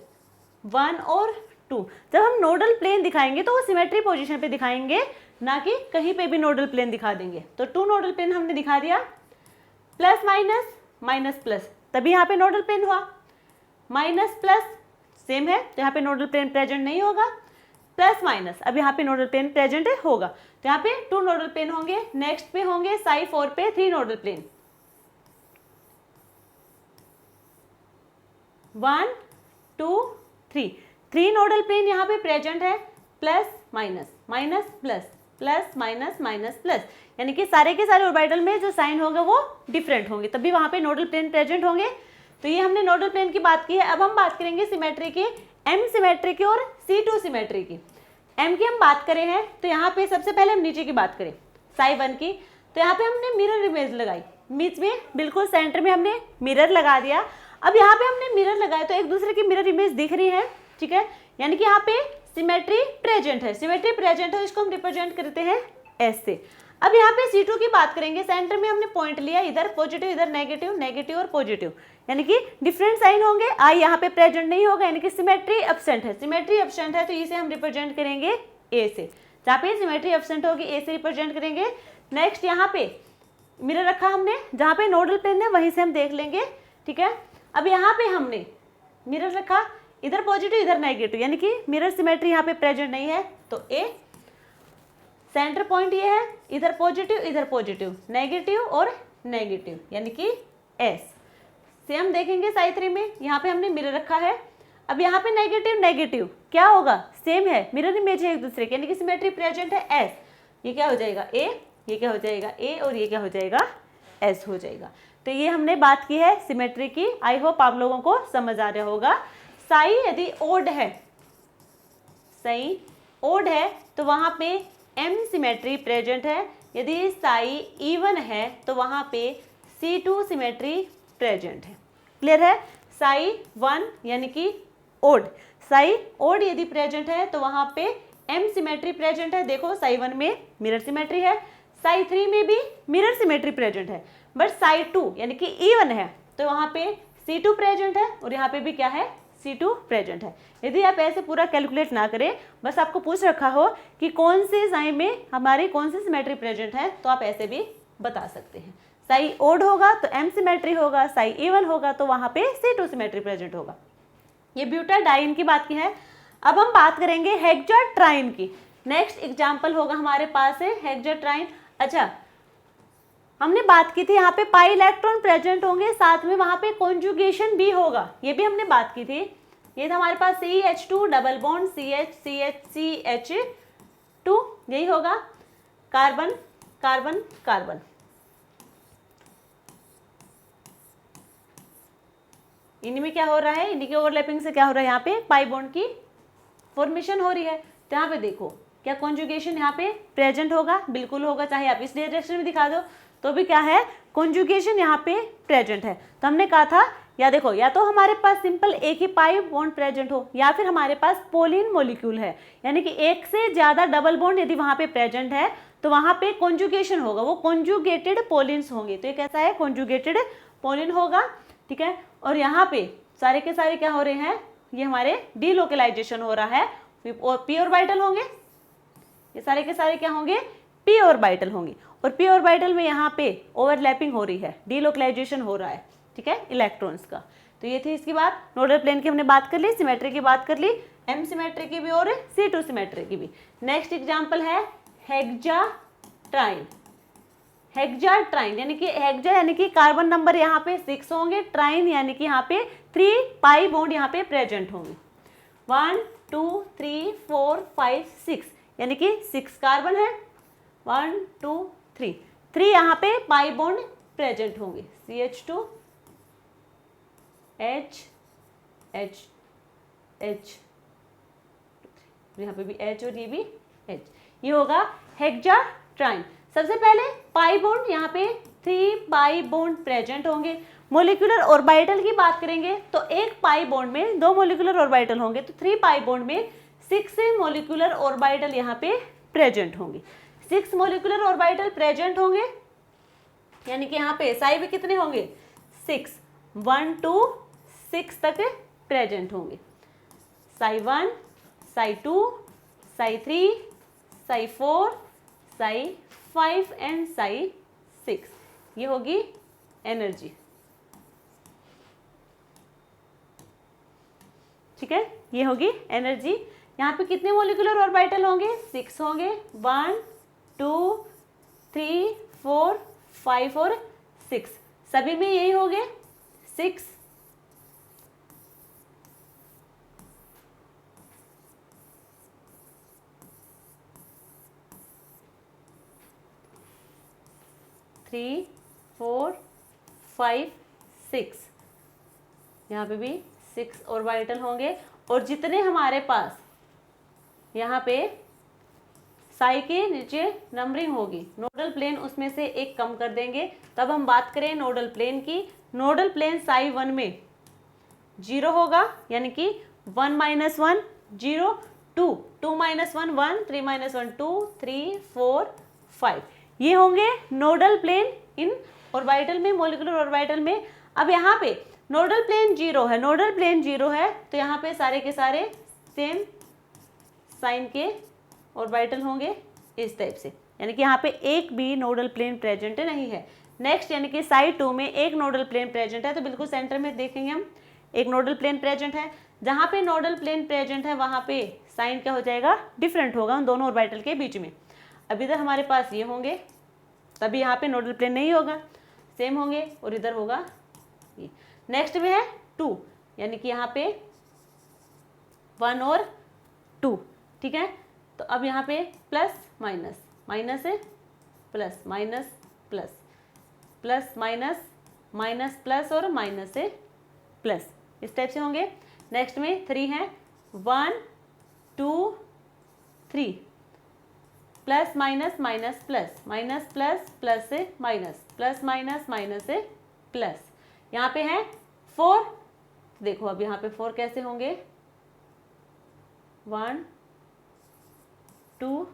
1 और 2। जब हम नोडल प्लेन दिखाएंगे तो वो सिमेट्री पोजीशन पे दिखाएंगे, ना कि कहीं पे भी नोडल प्लेन दिखा देंगे। तो 2 नोडल प्लेन हमने दिखा दिया, प्लस माइनस माइनस प्लस, तभी यहाँ पे नोडल प्लेन हुआ। माइनस प्लस सेम है तो यहाँ पे नोडल प्लेन प्रेजेंट नहीं होगा, प्लस माइनस अब यहाँ पे नोडल प्लेन प्रेजेंट है होगा, तो यहाँ पे 2 नोडल प्लेन होंगे। नेक्स्ट पे होंगे साइड 4 पे 3 नोडल प्लेन, 1 2 3 नोडल प्लेन यहाँ पे प्रेजेंट है, plus minus minus plus, plus minus minus plus, यानी कि सारे के सारे ऑर्बिटल में जो साइन होगा वो डिफरेंट होंगे, तभी वहाँ पे नोडल प्लेन प्रेजेंट होंगे। तो ये हमने नोडल प्लेन की बात की है। अब हम बात करेंगे सिमेट्री की, एम सिमेट्री की और C2 सिमेट्री की। एम की हम बात करें हैं तो यहाँ पे सबसे पहले हम नीचे की बात करें साइड 1 की, तो यहाँ पे हमने मिरर इमेज लगाई, बीच में बिल्कुल सेंटर में हमने मिरर लगा दिया। अब यहाँ पे हमने मिरर लगाया तो एक दूसरे की मिरर इमेज दिख रही है, ठीक है, यानी कि यहाँ पे सिमेट्री प्रेजेंट है, सिमेट्री प्रेजेंट है, इसको हम रिप्रेजेंट करते हैं एस से। अब यहाँ पे C2 की बात करेंगे, सेंटर में हमने पॉइंट लिया, इधर पॉजिटिव इधर नेगेटिव, नेगेटिव और पॉजिटिव, यानी कि डिफरेंट साइन होंगे। आई यहाँ पे प्रेजेंट नहीं होगा, यानी कि सिमेट्री एब्सेंट है, सिमेट्री एब्सेंट है तो इसे हम रिप्रेजेंट करेंगे ए से, जहाँ पे सिमेट्री एब्सेंट होगी ए से रिप्रेजेंट करेंगे। नेक्स्ट यहाँ पे मिरर रखा हमने, जहाँ पे नोडल प्लेन है वहीं से हम देख लेंगे, ठीक है। अब यहाँ पे हमने मिरर रखा, इधर पॉजिटिव इधर नेगेटिव, यानी कि मिरर सिमेट्री यहाँ पे प्रेजेंट नहीं है, तो ए सेंटर पॉइंट ये है, इधर पॉजिटिव नेगेटिव और नेगेटिव, यानी कि एस। सेम देखेंगे साइड 3 में, यहाँ पे हमने मिरर रखा है, अब यहाँ पे नेगेटिव नेगेटिव क्या होगा, सेम है, मिरर इमेज है एक दूसरे के, यानी कि सिमेट्री प्रेजेंट है एस। ये क्या हो जाएगा ए, ये क्या हो जाएगा ए, और ये क्या हो जाएगा एस हो जाएगा। तो ये हमने बात की है सिमेट्री की, आई होप आप लोगों को समझ आ रहा होगा। साई यदि ओड है, साई ओड है तो वहाँ पे एम सिमेट्री प्रेजेंट है, यदि साई इवन है तो वहाँ पे C2 सिमेट्री प्रेजेंट है। क्लियर है। साई 1 यानी कि ओड, साई ओड यदि प्रेजेंट है तो वहाँ पे एम सिमेट्री प्रेजेंट है। देखो साई 1 में मिरर सिमेट्री है, साई 3 में भी मिरर सिमेट्री प्रेजेंट है, बट साई 2 यानी कि इवन है तो वहाँ पे C2 प्रेजेंट है और यहाँ पे भी क्या है C2 प्रेजेंट है। यदि आप ऐसे पूरा कैलकुलेट ना करें, बस आपको पूछ रखा हो कि कौन से साई में हमारी कौन सी सिमेट्री प्रेजेंट है, तो आप ऐसे भी बता सकते हैं। साई ओड होगा तो एम सिमेट्री होगा, साई इवन होगा तो वहाँ पे C2 सिमेट्री प्रेजेंट होगा। ये ब्यूटाडाइन की बात की है। अब हम बात करेंगे हेक्साट्राइन की। नेक्स्ट एग्जाम्पल होगा हमारे पास है हेक्साट्राइन। अच्छा, हमने बात की थी यहाँ पे पाई इलेक्ट्रॉन प्रेजेंट होंगे, साथ में वहाँ पे कॉन्जुगेशन भी होगा, ये भी हमने बात की थी। ये था हमारे पास CH2 डबल बॉन्ड CH2 यही होगा, कार्बन कार्बन कार्बन। इन्हीं में क्या हो रहा है, इन्हीं के ओवरलैपिंग से क्या हो रहा है, यहाँ पे पाई बॉन्ड की फॉर्मेशन हो रही है। तो यहाँ पे देखो क्या कॉन्जुगेशन यहाँ पे प्रेजेंट होगा, बिल्कुल होगा, चाहे आप इस डायरेक्शन में दिखा दो तो भी क्या है कॉन्जुगेशन यहाँ पे प्रेजेंट है। तो हमने कहा था या देखो, या तो हमारे पास सिंपल एक ही पाई बॉन्ड प्रेजेंट हो, या फिर हमारे पास पोलिन मॉलिक्यूल है, यानी कि एक से ज्यादा डबल बॉन्ड यदि वहां पे प्रेजेंट है तो वहां पे कॉन्जुगेशन होगा, वो कॉन्जुगेटेड पोलिन्स होंगे। तो ये कैसा है, कॉन्जुगेटेड पोलिन होगा, ठीक है। और यहाँ पे सारे के सारे क्या हो रहे हैं, ये हमारे डीलोकलाइजेशन हो रहा है, पी ऑर्बिटल होंगे, ये सारे के सारे क्या होंगे, पी ऑर्बिटल होंगे। और पी ऑर्बिटल में यहाँ पे ओवरलैपिंग हो रही है, डीलोकलाइजेशन हो रहा है, ठीक है, इलेक्ट्रॉन्स का। तो ये थी इसकी बात। नोडल प्लेन की हमने बात कर ली, सिमेट्री की बात कर ली, एम सिमेट्री की भी और C2 सिमेट्री की भी। नेक्स्ट एग्जांपल है हेक्साट्राइन। हेक्साट्राइन यानी कि हेक्सा यानी कि कार्बन नंबर यहाँ पे 6 होंगे, ट्राइन यानी कि यहाँ पे 3 पाई बॉन्ड यहाँ पे प्रेजेंट होंगे। 1 2 3 4 5 6 यानी कि 6 कार्बन है। 1 2 3 3 यहाँ पे पाई बॉन्ड प्रेजेंट होंगे। CH2 H H H, यहाँ पे भी H और ये भी H, ये होगा हेक्साट्राइन। सबसे पहले पाई बॉन्ड यहाँ पे 3 पाई बॉन्ड प्रेजेंट होंगे। मोलिकुलर ऑर्बिटल की बात करेंगे तो एक पाई बॉन्ड में 2 मोलिकुलर ऑर्बिटल होंगे, तो 3 पाई बॉन्ड में 6 मोलिकुलर ऑर्बिटल यहाँ पे प्रेजेंट होंगे। 6 मोलिकुलर ऑर्बिटल प्रेजेंट होंगे यानी कि यहाँ पे साई भी कितने होंगे 6, 1 2 6 तक प्रेजेंट होंगे। साई 1, साई 2, साई 3, साई 4, साई 5 एंड साई 6, ये होगी एनर्जी। ठीक है, ये होगी एनर्जी। यहाँ पे कितने मोलिकुलर ऑर्बिटल होंगे 6 होंगे। 1 2 3 4 5 और 6, सभी में यही होंगे 6। थ्री 4 5 6, यहाँ पे भी 6 ऑर्बिटल होंगे। और जितने हमारे पास यहाँ पे साई के नीचे नंबरिंग होगी, नोडल प्लेन उसमें से एक कम कर देंगे। तब हम बात करें नोडल प्लेन की, नोडल प्लेन साई 1 में 0 होगा यानी कि 1 - 1 0, 2 2 - 1 1, 3 - 1 2, 3 4 5, ये होंगे नोडल प्लेन इन ऑर्बिटल में, मोलिकुलर ऑर्बिटल में। अब यहाँ पे नोडल प्लेन 0 है, नोडल प्लेन 0 है तो यहाँ पे सारे के सारे सेम साइन के ऑर्बिटल होंगे इस टाइप से, यानी कि यहाँ पे एक भी नोडल प्लेन प्रेजेंट नहीं है। नेक्स्ट यानी कि साइड 2 में एक नोडल प्लेन प्रेजेंट है, तो बिल्कुल सेंटर में देखेंगे हम एक नोडल प्लेन प्रेजेंट है। जहाँ पे नोडल प्लेन प्रेजेंट है वहाँ पे साइन क्या हो जाएगा, डिफरेंट होगा उन दोनों ऑर्बिटल के बीच में। अब इधर हमारे पास ये होंगे, तभी यहाँ पे नोडल प्लेन नहीं होगा, सेम होंगे, और इधर होगा ये। नेक्स्ट में है 2 यानी कि यहाँ पे 1 और 2, ठीक है। तो अब यहाँ पे प्लस माइनस, माइनस है plus, minus plus, plus minus, minus plus और माइनस से प्लस, इस टाइप से होंगे। नेक्स्ट में 3 है, 1 2 3, plus minus minus plus, minus plus plus से माइनस, प्लस माइनस माइनस से प्लस। यहाँ पे है 4, देखो अब यहाँ पे 4 कैसे होंगे, 1 2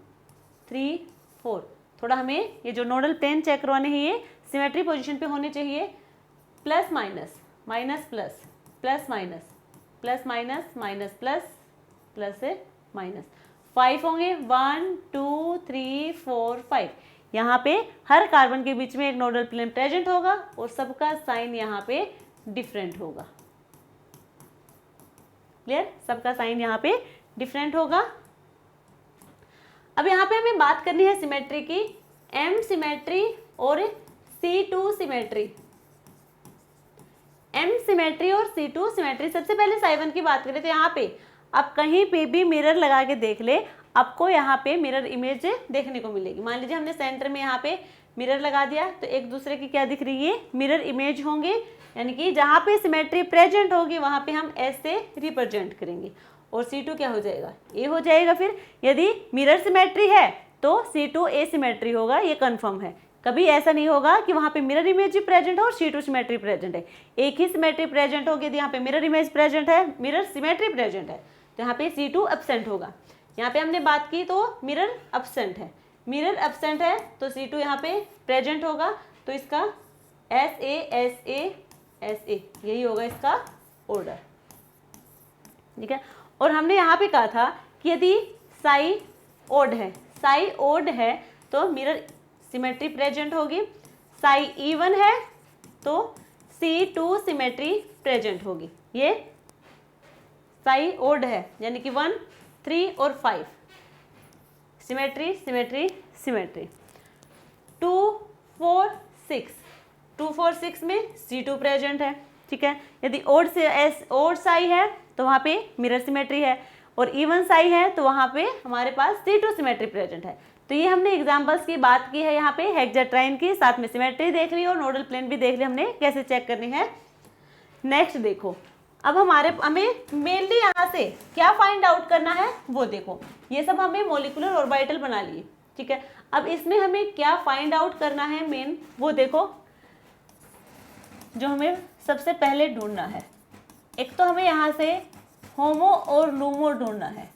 3 4। थोड़ा हमें ये जो नोडल प्लेन चेक करवाने हैं ये सिमेट्री पोजीशन पे होने चाहिए। Plus minus, minus plus, plus minus, plus minus, minus plus, plus से माइनस। 5 होंगे, 1 2 3 4 5। यहाँ पे हर कार्बन के बीच में एक नोडल प्लेन प्रेजेंट होगा और सबका साइन यहाँ पे डिफरेंट होगा। क्लियर, सबका साइन यहाँ पे डिफरेंट होगा। अब यहाँ पे हमें बात करनी है सिमेट्री की, M सिमेट्री और C2 सिमेट्री। M सिमेट्री और C2 सिमेट्री। सबसे पहले साइवन की बात करें तो यहाँ पे आप कहीं पे भी मिरर लगा के देख ले, आपको यहाँ पे मिरर इमेज देखने को मिलेगी। मान लीजिए हमने सेंटर में यहाँ पे मिरर लगा दिया तो एक दूसरे की क्या दिख रही है, मिरर इमेज होंगे, यानी कि जहाँ पे सिमेट्री प्रेजेंट होगी वहाँ पे हम S से रिप्रेजेंट करेंगे और C2 क्या हो जाएगा, A हो जाएगा। फिर यदि मिरर सिमेट्री है तो C2 A सिमेट्री होगा, ये कंफर्म है। कभी ऐसा नहीं होगा कि वहाँ पे मिरर इमेज ही प्रेजेंट है और C2 सिमेट्री प्रेजेंट है। एक ही सिमेट्री प्रेजेंट होगी, यहाँ पे मिरर इमेज प्रेजेंट है, मिरर सिमेट्री प्रेजेंट है, तो यहाँ पे C2 एब्सेंट होगा। यहाँ पे हमने बात की तो मिरर एब्सेंट है, मिरर एब्सेंट है तो C2 यहाँ पे प्रेजेंट होगा, तो इसका SA SA SA यही होगा इसका ऑर्डर, ठीक है। और हमने यहाँ पे कहा था कि यदि साई ओड है, साई ओड है तो मिरर सिमेट्री प्रेजेंट होगी, साई इवन है तो C2 सिमेट्री प्रेजेंट होगी। ये साई ओड है यानी कि 1 3 और 5 सिमेट्री सिमेट्री सिमेट्री, 2 4 6, 2 4 6 में C2 प्रेजेंट है, ठीक है। यदि ओड साई है तो वहाँ पे मिरर सिमेट्री है, और इवन साई है तो वहाँ पे हमारे पास C2 सिमेट्री प्रेजेंट है। तो ये हमने एग्जांपल्स की बात की है यहाँ पे हेक्साट्राइन की, साथ में सिमेट्री देख ली और नोडल प्लेन भी देख ली हमने कैसे चेक करनी है। नेक्स्ट देखो, अब हमें मेनली यहाँ से क्या फाइंड आउट करना है वो देखो। ये सब हमें मॉलिक्यूलर ऑर्बिटल बना लिए, ठीक है। अब इसमें हमें क्या फाइंड आउट करना है मेन वो देखो, जो हमें सबसे पहले ढूंढना है। एक तो हमें यहाँ से होमो और लूमो ढूंढना है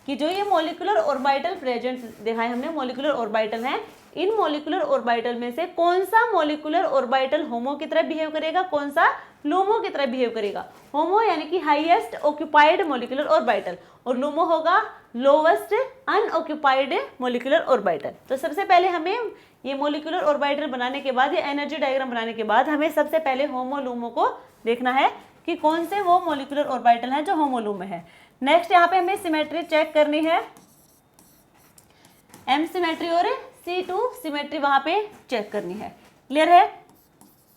कि जो ये मॉलिक्यूलर ऑर्बिटल प्रेजेंट दिखाए हमने, मॉलिक्यूलर ऑर्बिटल हैं, इन मॉलिक्यूलर ऑर्बिटल में से कौन सा मॉलिक्यूलर ऑर्बिटल होमो की तरह बिहेव करेगा, कौन सा लूमो की तरह बिहेव करेगा। होमो यानी कि हाईएस्ट ऑक्यूपाइड मॉलिक्यूलर ऑर्बिटल, और लूमो होगा लोवेस्ट अनऑक्यूपाइड मॉलिक्यूलर ऑर्बिटल। तो सबसे पहले हमें ये मॉलिक्यूलर ऑर्बिटल बनाने के बाद, ये एनर्जी डायग्राम बनाने के बाद हमें सबसे पहले होमो लूमो को देखना है कि कौन से वो मॉलिक्यूलर ऑर्बिटल हैं जो होमो लूमो है। नेक्स्ट यहाँ पे हमें सिमेट्री चेक करनी है, M सिमेट्री और C2 सिमेट्री वहाँ पे चेक करनी है। क्लियर है?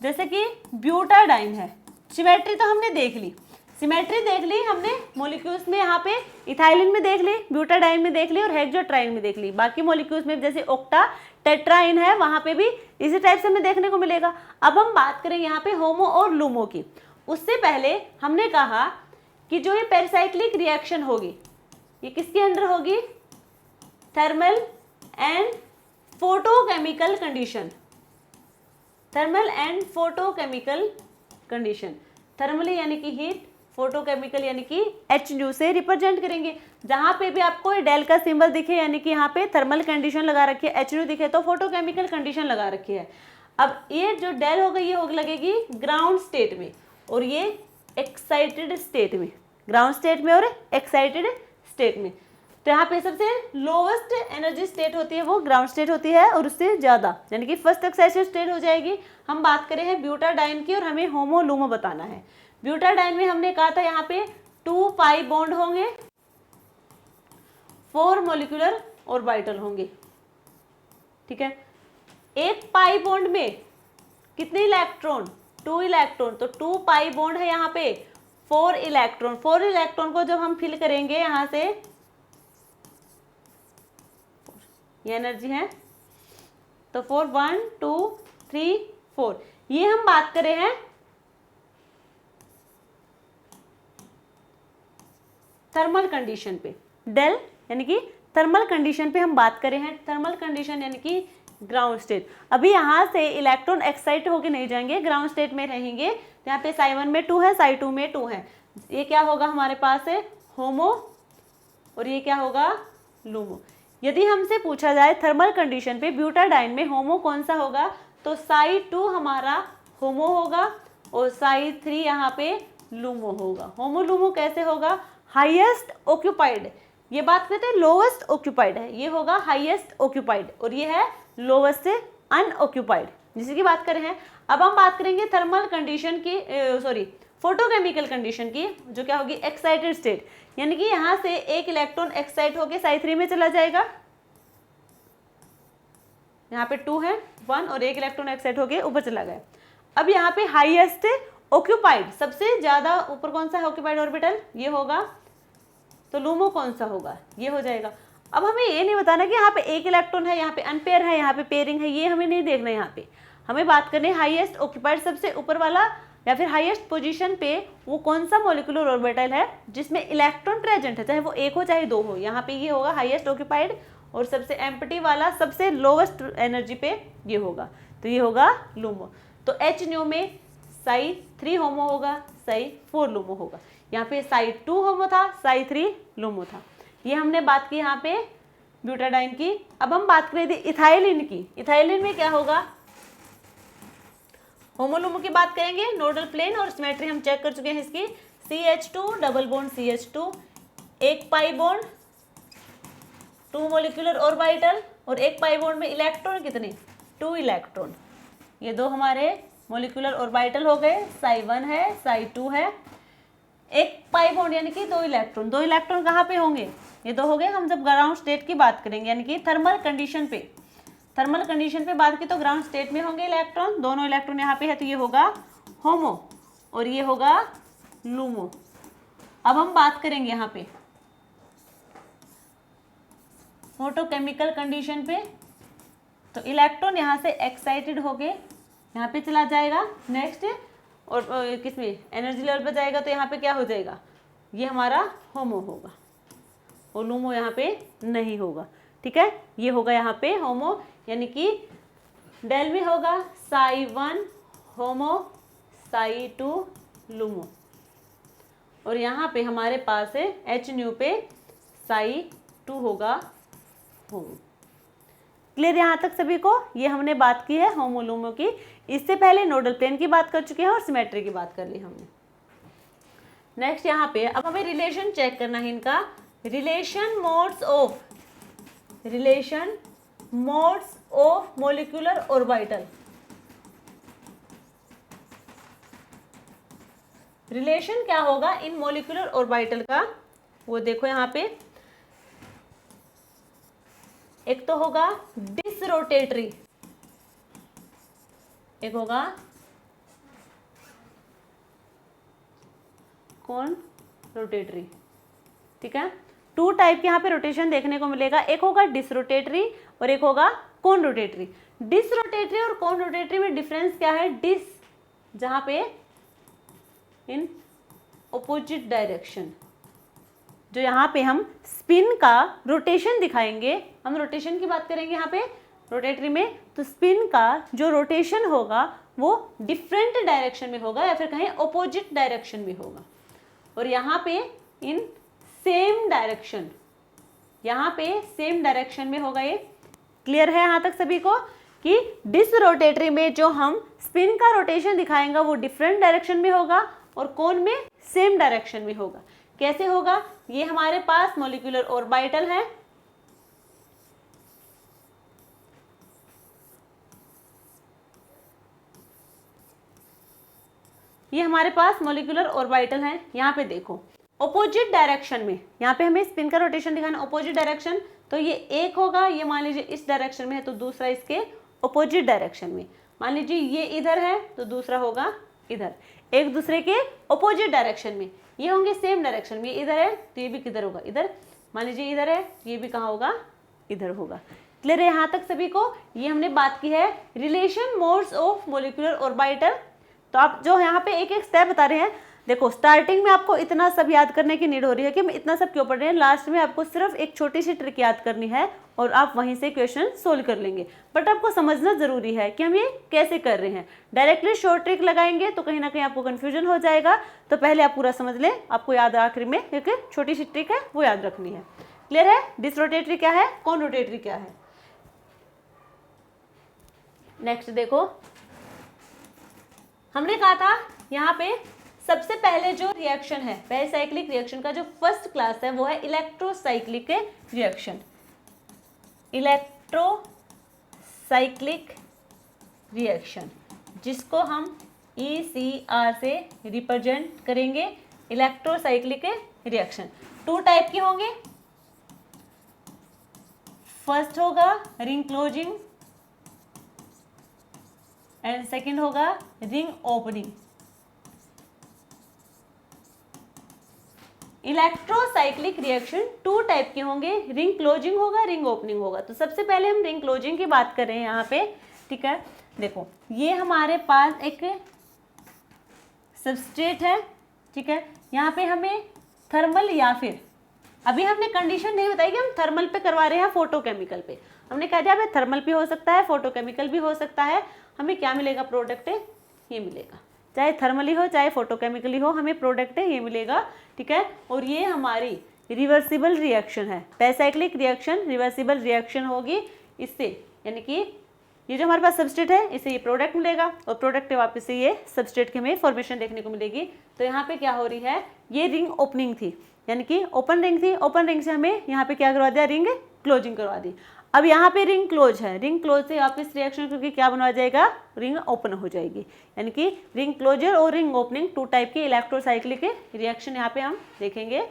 जैसे कि ब्यूटाडाइन है, सिमेट्री तो हमने देख ली, सिमेट्री देख ली हमने मॉलिक्यूल्स में, यहाँ पे इथाइलिन में देख ली, ब्यूटाडाइन में देख ली और हेक्साट्राइन में देख ली। बाकी मॉलिक्यूल्स में जैसे ऑक्टा टेट्राइन है वहाँ पे भी इसी टाइप से हमें देखने को मिलेगा। अब हम बात करें यहाँ पे होमो और लूमो की। उससे पहले हमने कहा कि जो ये पेरिसाइक्लिक रिएक्शन होगी ये किसके अंडर होगी, thermal and photochemical condition, thermal and photochemical condition. Thermally यानी कि हीट, फोटोकेमिकल यानी कि H से रिप्रेजेंट करेंगे। जहाँ पे भी आपको डेल का सिंबल दिखे यानी कि यहाँ पे थर्मल कंडीशन लगा रखी है, H दिखे तो फोटोकेमिकल कंडीशन लगा रखी है। अब ये जो डेल होगा ये लगेगी ग्राउंड स्टेट में और ये एक्साइटेड स्टेट में, ग्राउंड स्टेट में और एक्साइटेड स्टेट में। तो यहाँ पे सबसे लोवेस्ट एनर्जी स्टेट होती है वो ग्राउंड स्टेट होती है, और उससे ज़्यादा यानी कि फर्स्ट एक्साइटेड स्टेट हो जाएगी। हम बात करें हैं ब्यूटाडाइन की और हमें होमो लूमो बताना है। ब्यूटाडाइन में हमने कहा था यहाँ पे 2 पाई बॉन्ड होंगे, 4 मॉलिक्यूलर ऑर्बिटल होंगे, ठीक है। एक पाई बॉन्ड में कितने इलेक्ट्रॉन, 2 इलेक्ट्रॉन, तो 2 पाई बॉन्ड है यहाँ पे 4 इलेक्ट्रॉन। 4 इलेक्ट्रॉन को जब हम फिल करेंगे यहाँ से, ये एनर्जी है तो 4 1 2 3 4, ये हम बात कर रहे हैं थर्मल कंडीशन पे। डेल यानी कि थर्मल कंडीशन पे हम बात कर रहे हैं, थर्मल कंडीशन यानी कि ग्राउंड स्टेट। अभी यहाँ से इलेक्ट्रॉन एक्साइट होके नहीं जाएंगे, ग्राउंड स्टेट में रहेंगे। यहाँ पे साई 1 में 2 है, साई 2 में 2 है। ये क्या होगा हमारे पास है होमो और ये क्या होगा लूमो। यदि हमसे पूछा जाए थर्मल कंडीशन पे ब्यूटाडाइन में होमो कौन सा होगा, तो साई 2 हमारा होमो होगा और साई 3 यहाँ पे लूमो होगा। होमो लूमो कैसे होगा, हाईएस्ट ऑक्यूपाइड, ये बात करते हैं लोवेस्ट ऑक्यूपाइड है, ये होगा हाईएस्ट ऑक्यूपाइड और ये है लोवेस्ट अनऑक्यूपाइड, जिसकी की बात करें हैं। अब हम बात करेंगे थर्मल कंडीशन की, सॉरी फोटोकेमिकल कंडीशन की, जो क्या होगी एक्साइटेड स्टेट, यानी कि यहाँ से एक इलेक्ट्रॉन एक्साइट होके साई 3 में चला जाएगा, यहाँ पे 2 है 1 और एक इलेक्ट्रॉन एक्साइट होके ऊपर चला गया। अब यहाँ पे हाईएस्ट ऑक्यूपाइड, सबसे ज्यादा ऊपर कौन सा है ऑक्यूपाइड ऑर्बिटल, ये होगा, तो लूमो कौन सा होगा, ये हो जाएगा। अब हमें ये नहीं बताना कि यहाँ पे एक इलेक्ट्रॉन है, यहाँ पे अनपेयर है, यहाँ पे पेयरिंग है, ये हमें नहीं देखना। यहाँ पे हमें बात करनी है हाईएस्ट ऑक्यूपाइड, सबसे ऊपर वाला या फिर हाईएस्ट पोजीशन पे वो कौन सा मॉलिक्यूलर ऑर्बिटल है जिसमें इलेक्ट्रॉन प्रेजेंट है, चाहे वो एक हो चाहे 2 हो। यहाँ पे ये होगा हाईएस्ट ऑक्यूपाइड और सबसे एम्प्टी वाला सबसे लोवेस्ट एनर्जी पे ये होगा, तो ये होगा लूमो। तो H न्यू में साई 3 होमो होगा, साई 4 लूमो होगा। यहाँ पे साई 2 होमो था, साई 3 लूमो था। ये हमने बात की यहाँ पे ब्यूटाडाइन की। अब हम बात करें इथाइलिन की। इथाइलिन में क्या होगा, होमोलूमो की बात करेंगे, नोडल प्लेन और सिमेट्री हम चेक कर चुके हैं इसकी। CH2 डबल बॉन्ड CH2, एक पाई बॉन्ड 2 मॉलिक्यूलर ऑर्बिटल और एक पाई बॉन्ड में इलेक्ट्रॉन कितने 2 इलेक्ट्रॉन। ये 2 हमारे मॉलिक्यूलर ऑर्बिटल हो गए, साई 1 है साई 2 है, एक पाई बॉन्ड यानी कि 2 इलेक्ट्रॉन। 2 इलेक्ट्रॉन कहाँ पे होंगे, ये 2 हो गए हम जब ग्राउंड स्टेट की बात करेंगे यानी कि थर्मल कंडीशन पे। थर्मल कंडीशन पे बात की तो ग्राउंड स्टेट में होंगे इलेक्ट्रॉन, दोनों इलेक्ट्रॉन यहाँ पे है तो ये होगा होमो और ये होगा लूमो। अब हम बात करेंगे यहाँ पे फोटोकेमिकल कंडीशन पे, तो इलेक्ट्रॉन यहाँ से एक्साइटेड हो गए यहाँ पे चला जाएगा नेक्स्ट, और किसमें एनर्जी लेवल पे जाएगा तो यहाँ पे क्या हो जाएगा, ये हमारा होमो होगा और लूमो यहाँ पे नहीं होगा। ठीक है, ये होगा यहाँ पे होमो, यानी कि डेल में होगा psi1 होमो psi2 लूमो, और यहाँ पे हमारे पास है H न्यू पे psi2 होगा होमो। क्लियर यहाँ तक सभी को? ये हमने बात की है होमो लूमो की। इससे पहले नोडल प्लेन की बात कर चुके हैं और सिमेट्री की बात कर ली हमने। नेक्स्ट यहाँ पे अब हमें रिलेशन चेक करना है इनका, relation modes of molecular orbital. Relation क्या होगा इन मोलिकुलर ऑर्बिटल का, वो देखो यहाँ पे, एक तो होगा डिसरोटेटरी, एक होगा कौन रोटेटरी। ठीक है, टू टाइप के यहाँ पे रोटेशन देखने को मिलेगा, एक होगा डिसरोटेटरी और एक होगा कौन रोटेटरी। डिसरोटेटरी और कौन रोटेटरी में डिफरेंस क्या है, डिस जहाँ पे इन ऑपोजिट डायरेक्शन, जो यहाँ पे हम स्पिन का रोटेशन दिखाएंगे, हम रोटेशन की बात करेंगे यहाँ पे रोटेटरी में, तो स्पिन का जो रोटेशन होगा वो डिफरेंट डायरेक्शन में होगा या फिर कहें ऑपोजिट डायरेक्शन में होगा, और यहाँ पे इन सेम डायरेक्शन, यहाँ पे सेम डायरेक्शन में होगा। ये क्लियर है यहाँ तक सभी को कि डिसरोटेटरी में जो हम स्पिन का रोटेशन दिखाएंगे वो डिफरेंट डायरेक्शन में होगा और कौन में सेम डायरेक्शन में होगा। कैसे होगा, ये हमारे पास मॉलिक्यूलर ऑर्बिटल है, ये हमारे पास मॉलिक्यूलर ऑर्बिटल है। यहाँ पे देखो ऑपोजिट डायरेक्शन में, यहाँ पे हमें स्पिन का रोटेशन दिखाना ऑपोजिट डायरेक्शन, तो ये एक होगा, ये मान लीजिए इस डायरेक्शन में है तो दूसरा इसके ऑपोजिट डायरेक्शन में, मान लीजिए ये इधर है तो दूसरा होगा इधर, एक दूसरे के ऑपोजिट डायरेक्शन में। ये होंगे सेम डायरेक्शन में, इधर है तो ये भी किधर होगा, इधर, मान लीजिए इधर है ये भी कहाँ होगा, इधर होगा। क्लियर है यहाँ तक सभी को? ये हमने बात की है relation modes of molecular orbital. तो आप जो यहाँ पे एक एक स्टेप बता रहे हैं, देखो स्टार्टिंग में आपको इतना सब याद करने की नीड हो रही है कि हम इतना सब क्यों पढ़ रहे हैं, लास्ट में आपको सिर्फ एक छोटी सी ट्रिक याद करनी है और आप वहीं से क्वेश्चन सोल्व कर लेंगे। बट आपको समझना जरूरी है कि हम ये कैसे कर रहे हैं। डायरेक्टली शॉर्ट ट्रिक लगाएंगे तो कहीं ना कहीं आपको कंफ्यूजन हो जाएगा, तो पहले आप पूरा समझ लें, आपको याद आखिर में क्योंकि छोटी सी ट्रिक है वो याद रखनी है। क्लियर है? डिसरोटेटरी क्या है, कौन रोटेटरी क्या है। नेक्स्ट देखो, हमने कहा था यहाँ पे सबसे पहले जो रिएक्शन है पेरिसाइक्लिक रिएक्शन का जो फर्स्ट क्लास है वो है इलेक्ट्रोसाइक्लिक रिएक्शन। इलेक्ट्रोसाइक्लिक रिएक्शन जिसको हम ECR से रिप्रेजेंट करेंगे, इलेक्ट्रोसाइक्लिक रिएक्शन। टू टाइप के होंगे, फर्स्ट होगा रिंग क्लोजिंग एंड सेकंड होगा ring opening. Electrocyclic reaction two type के होंगे, रिंग क्लोजिंग होगा, रिंग ओपनिंग होगा। तो सबसे पहले हम रिंग क्लोजिंग की बात कर रहे हैं यहाँ पे। ठीक है, देखो ये हमारे पास एक सबस्ट्रेट है। ठीक है, यहाँ पे हमें थर्मल या फिर अभी हमने कंडीशन नहीं बताई कि हम थर्मल पे करवा रहे हैं फोटोकेमिकल पे, हमने कहा था थर्मल भी हो सकता है फोटोकेमिकल भी हो सकता है। हमें क्या मिलेगा, प्रोडक्ट ये मिलेगा, चाहे थर्मली हो चाहे फोटोकेमिकली हो, हमें प्रोडक्ट ये मिलेगा। ठीक है, और ये हमारी रिवर्सिबल रिएक्शन है, पेरिसाइक्लिक रिएक्शन रिवर्सिबल रिएक्शन होगी इससे, यानी कि ये जो हमारे पास सबस्ट्रेट है इससे ये प्रोडक्ट मिलेगा और प्रोडक्ट वापस से ये सबस्ट्रेट की हमें फॉर्मेशन देखने को मिलेगी। तो यहाँ पे क्या हो रही है, ये रिंग ओपनिंग थी यानी कि ओपन रिंग थी, ओपन रिंग से हमें यहाँ पे क्या करवा दिया, रिंग क्लोजिंग करवा दी। अब यहाँ पे रिंग क्लोज है, रिंग क्लोज से वापस रिएक्शन करके क्या बनवा जाएगा, रिंग ओपन हो जाएगी। यानी कि रिंग क्लोजर और रिंग ओपनिंग टू टाइप के इलेक्ट्रोसाइक्लिक रिएक्शन यहाँ पे हम देखेंगे।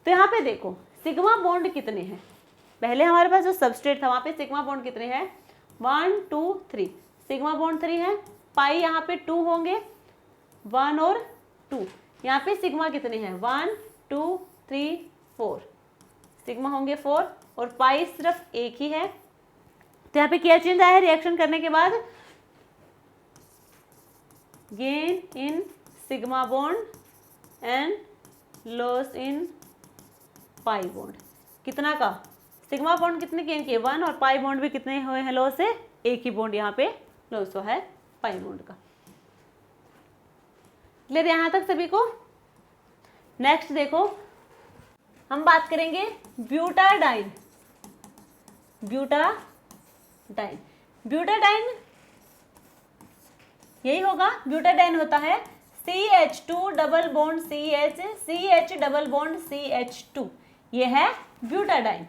तो यहाँ पे देखो सिग्मा बॉन्ड कितने हैं, पहले हमारे पास जो सबस्ट्रेट था वहाँ पे सिग्मा बॉन्ड कितने हैं, 1 2 3, सिग्मा बॉन्ड 3 है, पाई यहाँ पे 2 होंगे, 1 और 2, यहाँ पे सिग्मा कितने हैं 1 2 3 4, सिग्मा होंगे 4 और पाई सिर्फ एक ही है। तो यहाँ पे क्या चेंज आया है रिएक्शन करने के बाद, gain in sigma bond and loss in pi bond. कितना का, सिग्मा बॉन्ड कितने गेन किए 1 और पाई बॉन्ड भी कितने हुए हैं लॉस है, एक ही बॉन्ड यहाँ पे लॉस हुआ है पाई बॉन्ड का। क्लियर यहाँ तक सभी को। नेक्स्ट देखो हम बात करेंगे ब्यूटाडाइन। ब्यूटाडाइन, ब्यूटाडाइन यही होगा, ब्यूटाडाइन होता है CH2 double bond CH, CH double bond CH2, ये है ब्यूटाडाइन।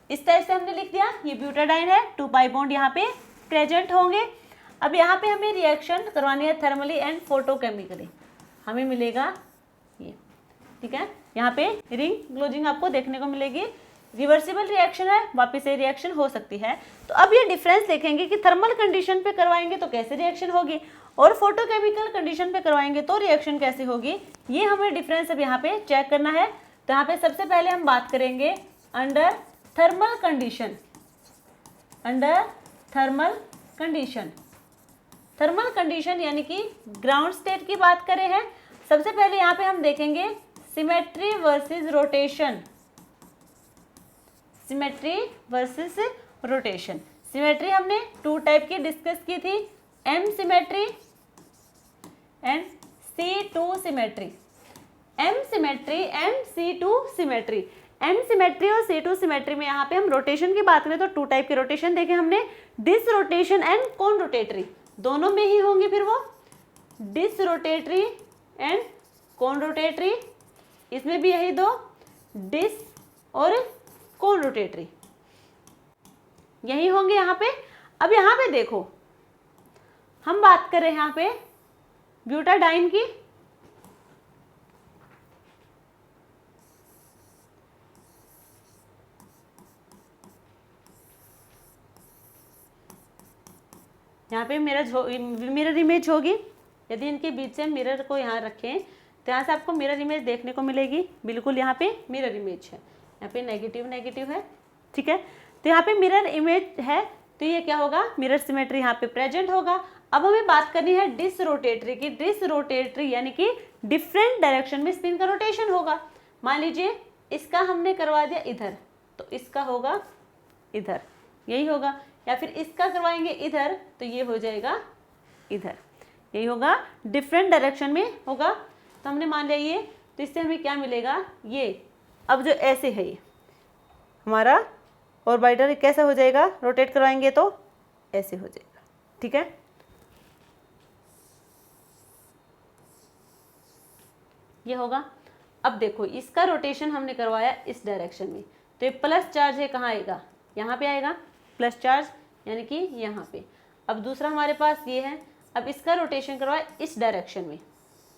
इस तरह से हमने लिख दिया, ये ब्यूटाडाइन है, 2 पाई बॉन्ड यहाँ पे प्रेजेंट होंगे। अब यहाँ पे हमें रिएक्शन करवानी है थर्मली एंड फोटोकेमिकली, हमें मिलेगा ये, ठीक है। यहाँ पे रिंग क्लोजिंग आपको देखने को मिलेगी, रिवर्सिबल रिएक्शन है, वापस से रिएक्शन हो सकती है। तो अब ये डिफरेंस देखेंगे कि थर्मल कंडीशन पे करवाएंगे तो कैसे रिएक्शन होगी और फोटोकेमिकल कंडीशन पे करवाएंगे तो रिएक्शन कैसे होगी, ये हमें डिफरेंस अब यहाँ पे चेक करना है। तो यहाँ पे सबसे पहले हम बात करेंगे under thermal condition, under thermal condition. Thermal condition यानी कि ग्राउंड स्टेट की बात करें हैं। सबसे पहले यहाँ पे हम देखेंगे symmetry versus rotation, symmetry versus rotation. Symmetry हमने 2 टाइप की डिस्कस की थी, M symmetry and C2 symmetry. M symmetry and C2 symmetry, M symmetry और C2 सिमेट्री में यहाँ पे हम रोटेशन की बात करें तो 2 टाइप के रोटेशन देखे हमने, dis rotation and con rotatory, दोनों में ही होंगे फिर वो, dis rotatory and con rotatory, इसमें भी यही 2, डिस और कॉन रोटेटरी यही होंगे यहाँ पे। अब यहाँ पे देखो हम बात कर रहे हैं यहाँ पे ब्यूटाडाइन की। यहाँ पे मिरर इमेज होगी, यदि इनके बीच से मिरर को यहाँ रखें तो यहाँ से आपको मिरर इमेज देखने को मिलेगी, बिल्कुल यहाँ पे मिरर इमेज है, यहाँ पे नेगेटिव नेगेटिव है, ठीक है। तो यहाँ पे मिरर इमेज है तो ये क्या होगा, मिरर सिमेट्री यहाँ पे प्रेजेंट होगा। अब हमें बात करनी है डिस रोटेटरी की। डिस रोटेटरी यानी कि डिफरेंट डायरेक्शन में स्पिन का रोटेशन होगा। मान लीजिए इसका हमने करवा दिया इधर तो इसका होगा इधर, यही होगा, या फिर इसका करवाएंगे इधर तो ये हो जाएगा इधर, यही होगा, डिफरेंट डायरेक्शन में होगा। तो हमने मान लिया ये, तो इससे हमें क्या मिलेगा, ये अब जो ऐसे है ये हमारा ऑर्बिटर कैसा हो जाएगा, रोटेट करवाएंगे तो ऐसे हो जाएगा, ठीक है। ये होगा। अब देखो इसका रोटेशन हमने करवाया इस डायरेक्शन में तो ये प्लस चार्ज है, कहाँ आएगा, यहाँ पे आएगा प्लस चार्ज, यानी कि यहाँ पे। अब दूसरा हमारे पास ये है, अब इसका रोटेशन करवाया इस डायरेक्शन में,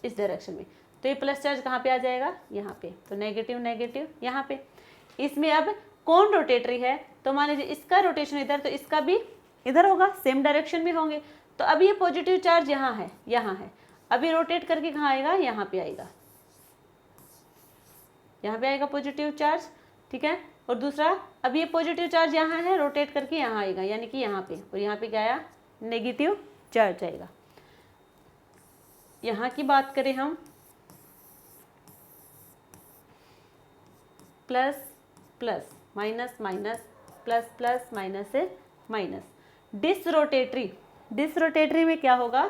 इस डायरेक्शन में, तो ये प्लस चार्ज कहाँ पे आ जाएगा, यहाँ पे, तो नेगेटिव नेगेटिव यहाँ पे। इसमें अब कौन रोटेटरी है तो मान लीजिए इसका रोटेशन इधर तो इसका भी इधर होगा, सेम डायरेक्शन में होंगे। तो अब ये पॉजिटिव चार्ज यहाँ है, यहाँ है, अभी रोटेट करके कहाँ आएगा, यहाँ पे आएगा, यहाँ पे आएगा पॉजिटिव चार्ज, ठीक है। और दूसरा अब ये पॉजिटिव चार्ज यहाँ है, रोटेट करके यहाँ आएगा, यानी कि यहाँ पे, और यहाँ पे क्या आया, नेगेटिव चार्ज आएगा। यहाँ की बात करें हम, plus plus minus minus plus plus minus से माइनस। डिस रोटेटरी में क्या होगा,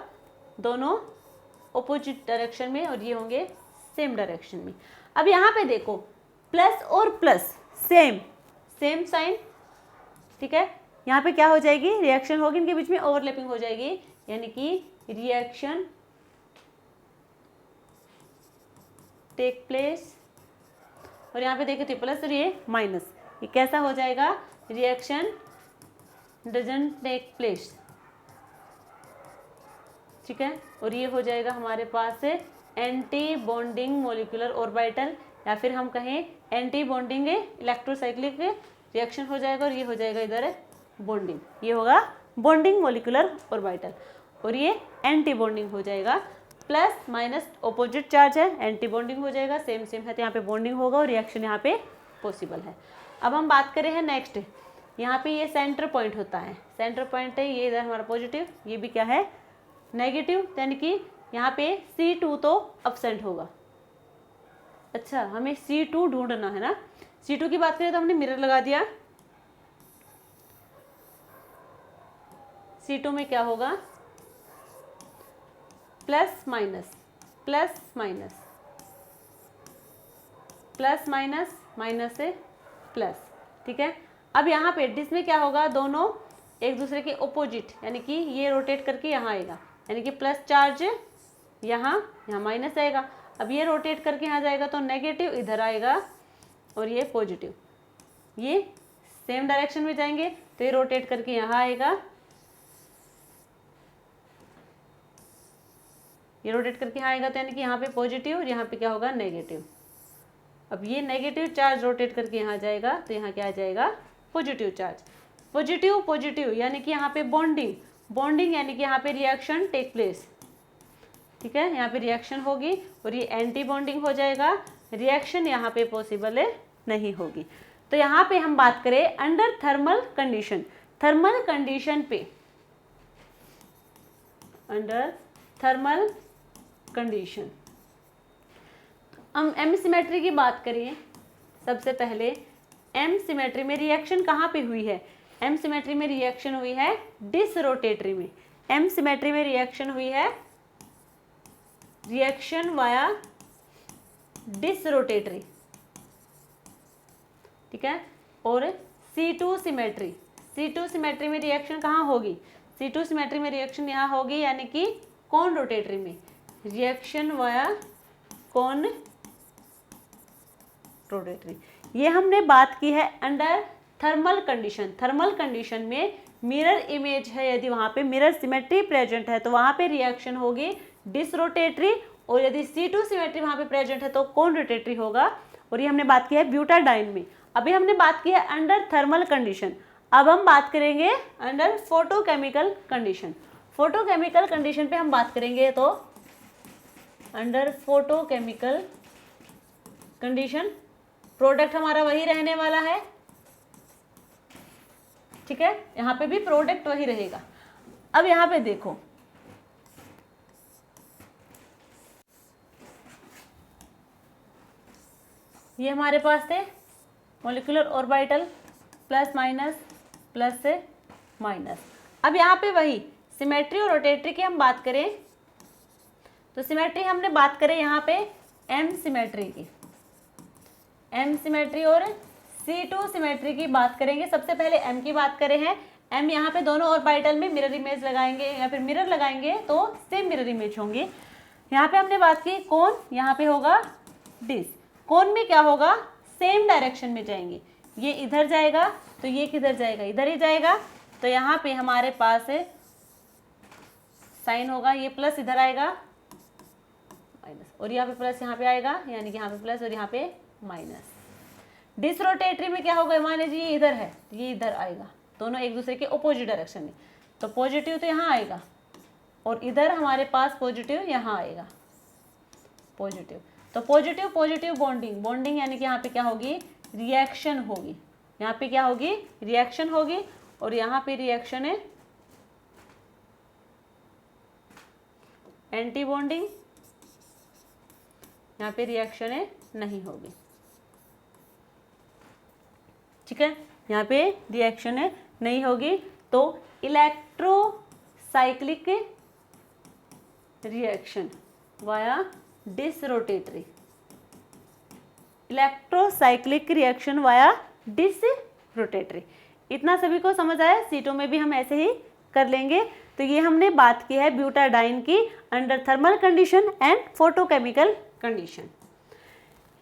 दोनों ऑपोजिट डायरेक्शन में और ये होंगे सेम डायरेक्शन में। अब यहाँ पे देखो प्लस और प्लस सेम सेम साइन, ठीक है। यहाँ पे क्या हो जाएगी, रिएक्शन होगी, इनके बीच में ओवरलैपिंग हो जाएगी, यानी कि रिएक्शन टेक प्लेस। और यहाँ पे देखे थे प्लस और ये माइनस, ये कैसा हो जाएगा, रिएक्शन डजंट टेक प्लेस, ठीक है। और ये हो जाएगा हमारे पास एंटी बॉन्डिंग मोलिकुलर ऑर्बिटल, या फिर हम कहें एंटी बॉन्डिंग इलेक्ट्रोसाइक्लिक रिएक्शन हो जाएगा, और ये हो जाएगा इधर बॉन्डिंग, ये होगा बॉन्डिंग मॉलिक्यूलर ऑर्बिटल, और ये एंटी बॉन्डिंग हो जाएगा, प्लस माइनस ऑपोजिट चार्ज है, एंटी बॉन्डिंग हो जाएगा, सेम सेम है तो यहाँ पे बॉन्डिंग होगा और रिएक्शन यहाँ पे पॉसिबल है। अब हम बात करें हैं नेक्स्ट, यहाँ पे ये सेंटर पॉइंट होता है, सेंटर पॉइंट है ये इधर हमारा पॉजिटिव, ये भी क्या है नेगेटिव, यानी कि यहाँ पे C2 तो अब्सेंट होगा। अच्छा, हमें C2 ढूंढना है ना। C2 की बात करें तो हमने मिरर लगा दिया, C2 में क्या होगा plus minus plus minus plus minus minus से प्लस, ठीक है। अब यहाँ पे डिस में क्या होगा, दोनों एक दूसरे के ओपोजिट, यानी कि ये रोटेट करके यहाँ आएगा, यानी कि प्लस चार्ज यहाँ, यहाँ माइनस आएगा। अब ये रोटेट करके यहाँ जाएगा तो नेगेटिव इधर आएगा और ये पॉजिटिव, ये सेम डायरेक्शन में जाएंगे तो ये रोटेट करके यहाँ आएगा, ये रोटेट करके यहाँ आएगा तो यानी कि यहाँ पे पॉजिटिव और यहाँ पे क्या होगा नेगेटिव। अब ये नेगेटिव चार्ज रोटेट करके यहाँ जाएगा तो यहाँ क्या आ जाएगा पॉजिटिव चार्ज, पॉजिटिव पॉजिटिव यानी कि यहाँ पे बॉन्डिंग, बॉन्डिंग यानी कि यहाँ पे रिएक्शन टेक प्लेस, ठीक है। यहाँ पे रिएक्शन होगी और ये एंटी बॉन्डिंग हो जाएगा, रिएक्शन यहाँ पे पॉसिबल नहीं होगी। तो यहाँ पे हम बात करें under thermal condition, thermal condition पे, अंडर थर्मल कंडीशन हम एम सिमेट्री की बात करें। सबसे पहले एम सिमेट्री में रिएक्शन कहाँ पे हुई है, एम सिमेट्री में रिएक्शन हुई है डिसरोटेटरी में, एम सिमेट्री में रिएक्शन हुई है रिएक्शन वाया डिसरोटेटरी, ठीक है। और C2 सिमेट्री, C2 सिमेट्री में रिएक्शन कहाँ होगी, C2 सिमेट्री में रिएक्शन यहाँ होगी यानी कि कौन रोटेटरी में, रिएक्शन वाया कौन रोटेटरी। ये हमने बात की है under thermal condition, thermal condition में मिरर इमेज है, यदि वहाँ पे मिरर सिमेट्री प्रेजेंट है तो वहाँ पे रिएक्शन होगी डिसरोटेटरी, और यदि C2 सिमेट्री वहाँ पे प्रेजेंट है तो कौन रोटेटरी होगा। और ये हमने बात की है ब्यूटाडाइन में। अभी हमने बात की है अंडर थर्मल कंडीशन, अब हम बात करेंगे under photochemical condition. Photochemical condition पे हम बात करेंगे तो अंडर फोटोकेमिकल कंडीशन प्रोडक्ट हमारा वही रहने वाला है, ठीक है, यहाँ पे भी प्रोडक्ट वही रहेगा। अब यहाँ पे देखो ये हमारे पास थे मॉलिक्यूलर ऑर्बिटल प्लस से माइनस। अब यहाँ पे वही सिमेट्री और रोटेटरी की हम बात करें तो सिमेट्री हमने बात करें यहाँ पे एम सिमेट्री की, एम सिमेट्री और C2 सिमेट्री की बात करेंगे। सबसे पहले एम की बात करें हैं, एम यहाँ पे दोनों ऑर्बिटल में मिरर इमेज लगाएंगे या फिर मिरर लगाएंगे तो सेम मिरर इमेज होंगे। यहाँ पे हमने बात की कौन, यहाँ पे होगा डिस, कौन में क्या होगा सेम डायरेक्शन में जाएंगे, ये इधर जाएगा तो ये किधर जाएगा, इधर ही जाएगा। तो यहाँ पे हमारे पास साइन होगा, ये प्लस इधर आएगा माइनस, और यहाँ पे प्लस यहाँ पे आएगा, यानी कि यहाँ पे प्लस और यहाँ पे माइनस। डिसरोटेटरी में क्या होगा, मान लीजिए ये इधर है, ये इधर आएगा, दोनों एक दूसरे के ऑपोजिट डायरेक्शन में, तो पॉजिटिव तो यहाँ आएगा और इधर हमारे पास पॉजिटिव यहाँ आएगा पॉजिटिव। तो पॉजिटिव पॉजिटिव बॉन्डिंग, बॉन्डिंग यानी कि यहाँ पे क्या होगी रिएक्शन होगी, यहाँ पे क्या होगी रिएक्शन होगी, और यहाँ पे रिएक्शन है एंटी बॉन्डिंग, यहाँ पे रिएक्शन है नहीं होगी, ठीक है, यहाँ पे रिएक्शन है नहीं होगी। तो electrocyclic reaction via disrotatory, electrocyclic reaction via disrotatory, इतना सभी को समझ आया। C2 में भी हम ऐसे ही कर लेंगे। तो ये हमने बात की है ब्यूटाडाइन की under thermal condition and photochemical condition.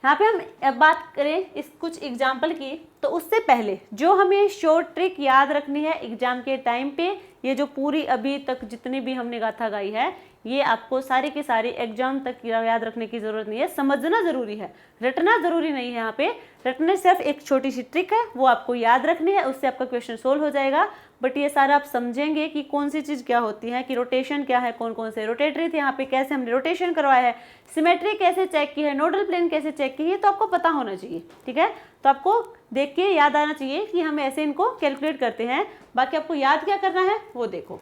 यहाँ पे हम बात करें इस कुछ एग्जाम्पल की, तो उससे पहले जो हमें शॉर्ट ट्रिक याद रखनी है एग्जाम के टाइम पे, ये जो पूरी अभी तक जितनी भी हमने गाथा गाई है ये आपको सारी की सारी एग्जाम तक याद रखने की जरूरत नहीं है, समझना जरूरी है, रटना जरूरी नहीं है। यहाँ पे रटने सिर्फ एक छोटी सी ट्रिक है, वो आपको याद रखनी है, उससे आपका क्वेश्चन सोल्व हो जाएगा। बट ये सारा आप समझेंगे कि कौन सी चीज़ क्या होती है, कि रोटेशन क्या है, कौन कौन से रोटेटरी थे यहाँ पे, कैसे हमने रोटेशन करवाया है, सिमेट्री कैसे चेक की है, नोडल प्लेन कैसे चेक की है, तो आपको पता होना चाहिए। ठीक है, तो आपको देख के याद आना चाहिए कि हम ऐसे इनको कैलकुलेट करते हैं। बाकी आपको याद क्या करना है वो देखो।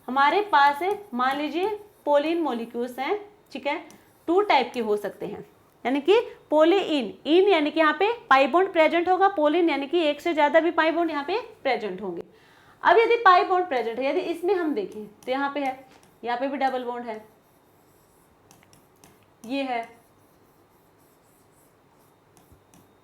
हमारे पास है, मान लीजिए पोलिन मॉलिक्यूल्स हैं, ठीक है, 2 टाइप के हो सकते हैं, यानी कि पोलीइन, इन यानी कि यहाँ पे पाई बॉन्ड प्रेजेंट होगा, पोलिन यानी कि एक से ज्यादा भी पाई बॉन्ड यहाँ पे प्रेजेंट होंगे। अब यदि पाई बॉन्ड प्रेजेंट है, यदि इसमें हम देखें तो यहाँ पे है, यहाँ पे भी डबल बॉन्ड है, ये है,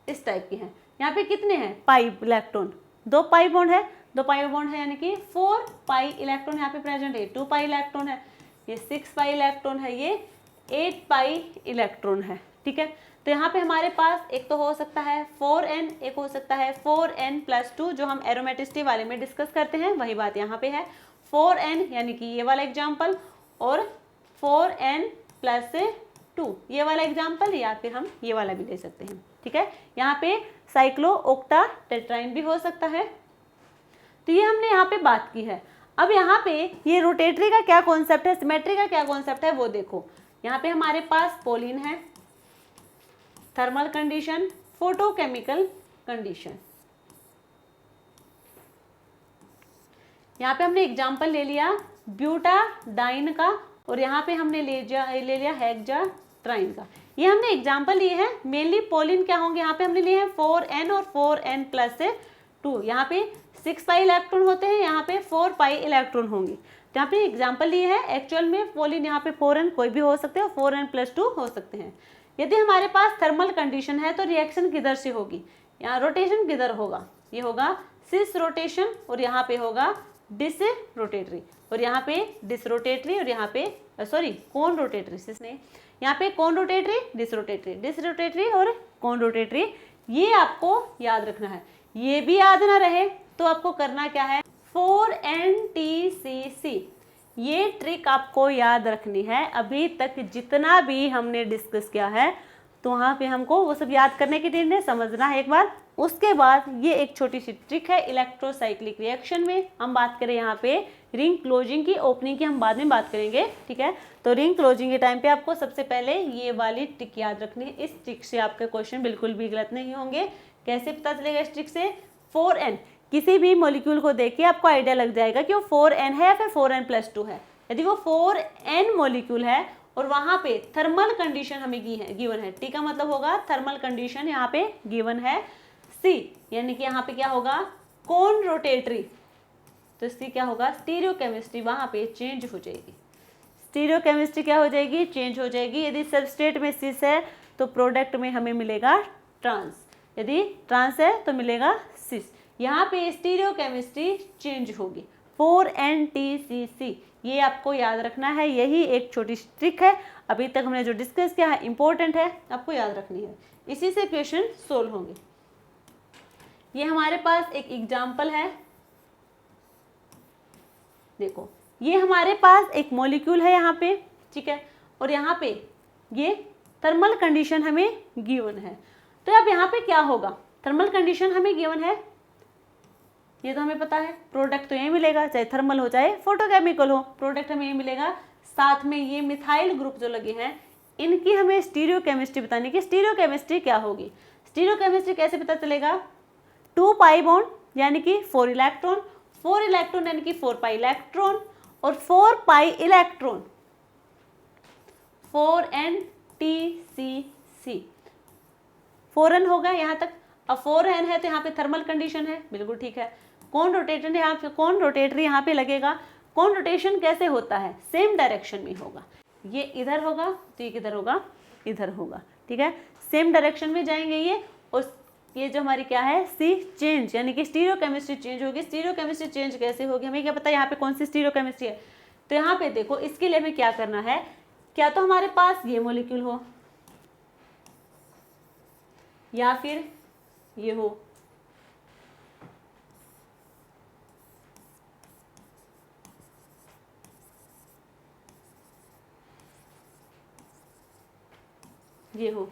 इस टाइप के हैं। यहाँ पे कितने हैं पाई इलेक्ट्रॉन, 2 पाई बॉन्ड है, 2 पाई बॉन्ड है यानी कि 4 पाई इलेक्ट्रॉन यहाँ पे प्रेजेंट है, 2 पाई इलेक्ट्रॉन है, ये 6 पाई इलेक्ट्रॉन है, ये 8 पाई इलेक्ट्रॉन है। ठीक है, तो यहाँ पे हमारे पास एक तो हो सकता है 4n, एक हो सकता है 4n+2, जो हम एरोमेटिसिटी वाले में डिस्कस करते हैं वही बात यहाँ पे है। 4n यानी कि ये वाला एग्जाम्पल, और 4n+2 ये वाला एग्जाम्पल, या फिर हम ये वाला भी ले सकते हैं। ठीक है, यहाँ पे साइक्लो ऑक्टा टेट्राइन भी हो सकता है। तो ये हमने यहाँ पे बात की है। अब यहाँ पे ये रोटेटरी का क्या कॉन्सेप्ट है, सिमेट्री का क्या कॉन्सेप्ट है वो देखो। यहाँ पे हमारे पास पोलिन है, थर्मल कंडीशन, फोटोकेमिकल कंडीशन। यहाँ पे हमने एग्जांपल ले लिया ब्यूटाडाइन का, और यहाँ पे हमने ले लिया हेक्साट्राइन का। ये हमने एग्जांपल लिए हैं, मेनली पोलिन क्या होंगे, यहाँ पे हमने लिए हैं 4n और 4n+2। यहाँ पे 6 पाई इलेक्ट्रॉन होते हैं, यहाँ पे 4 पाई इलेक्ट्रॉन होंगे। तो यहाँ पे एग्जांपल लिए हैं, एक्चुअल में पोलिन यहाँ पे 4n कोई भी हो सकते हैं, 4n+2 हो सकते हैं। यदि हमारे पास थर्मल कंडीशन है तो रिएक्शन किधर से होगी, यहाँ रोटेशन किधर होगा, ये होगा सिस रोटेशन, और यहाँ पे होगा डिस रोटेटरी, और यहाँ पे डिस रोटेटरी, और यहाँ पे सॉरी कौन रोटेटरी, सिस नहीं, यहाँ पे कौन रोटेटरी, डिस रोटेटरी और कौन रोटेटरी। ये आपको याद रखना है। ये भी याद ना रहे तो आपको करना क्या है, 4NTCC, ये ट्रिक आपको याद रखनी है। अभी तक जितना भी हमने डिस्कस किया है तो वहाँ पे हमको वो सब याद करने के लिए समझना है एक बार। उसके बाद ये एक छोटी सी ट्रिक है इलेक्ट्रोसाइक्लिक रिएक्शन में, हम बात करें यहाँ पे रिंग क्लोजिंग की, ओपनिंग की हम बाद में बात करेंगे। ठीक है, तो रिंग क्लोजिंग के टाइम पे आपको सबसे पहले ये वाली ट्रिक याद रखनी है। इस ट्रिक से आपके क्वेश्चन बिल्कुल भी गलत नहीं होंगे। कैसे पता चलेगा इस ट्रिक से, 4n, किसी भी मॉलिक्यूल को देख के आपको आइडिया लग जाएगा कि वो 4n है या फिर 4n+2 है। यदि वो 4n मॉलिक्यूल है और वहां पे थर्मल कंडीशन हमें गिवन है, टी का मतलब होगा थर्मल कंडीशन यहाँ पे गिवन है सी, यानी कि यहाँ पे क्या होगा कौन रोटेटरी, तो सी क्या होगा स्टीरियोकेमिस्ट्री वहां पे चेंज हो जाएगी। स्टीरियोकेमिस्ट्री क्या हो जाएगी, चेंज हो जाएगी। यदि सबस्ट्रेट में सिस है तो प्रोडक्ट में हमें मिलेगा ट्रांस, यदि ट्रांस है तो मिलेगा सिस। यहाँ पे स्टीरियोकेमिस्ट्री चेंज होगी। 4NTCC ये आपको याद रखना है, यही एक छोटी ट्रिक है। अभी तक हमने जो डिस्कस किया है इंपॉर्टेंट है, आपको याद रखनी है, इसी से क्वेश्चन सोल्व होंगे। ये हमारे पास एक एग्जाम्पल है, देखो ये हमारे पास एक मॉलिक्यूल है यहाँ पे, ठीक है, और यहाँ पे ये थर्मल कंडीशन हमें गिवन है। तो अब यहाँ पे क्या होगा, थर्मल कंडीशन हमें गिवन है, ये तो हमें पता है, प्रोडक्ट तो यही मिलेगा, चाहे थर्मल हो चाहे फोटोकेमिकल हो, प्रोडक्ट हमें यही मिलेगा। साथ में ये मिथाइल ग्रुप जो लगे हैं इनकी हमें स्टीरियोकेमिस्ट्री बतानी कि स्टीरियोकेमिस्ट्री क्या होगी। स्टीरियोकेमिस्ट्री कैसे पता चलेगा, 2 पाई बॉन्ड यानी कि 4 इलेक्ट्रॉन, 4 इलेक्ट्रॉन यानी कि 4 पाई इलेक्ट्रॉन, और 4 पाई इलेक्ट्रॉन 4NTCC, 4n होगा यहाँ तक। अब 4n है तो यहाँ पे थर्मल कंडीशन है, बिल्कुल ठीक है। कौन रोटेटर यहाँ पे, कौन रोटेटरी यहाँ पे लगेगा, कौन रोटेशन कैसे होता है, सेम डायरेक्शन में होगा, ये इधर होगा तो ये किधर होगा, इधर होगा, ठीक है, सेम डायरेक्शन में जाएंगे ये। और ये जो हमारी क्या है सी चेंज, यानी कि स्टीरियोकेमिस्ट्री चेंज होगी। स्टीरियोकेमिस्ट्री चेंज कैसे होगी, हमें क्या पता है यहाँ पे कौन सी स्टीरियोकेमिस्ट्री है। तो यहाँ पे देखो इसके लिए हमें क्या करना है, क्या तो हमारे पास ये मॉलिक्यूल हो या फिर ये हो, ये हो,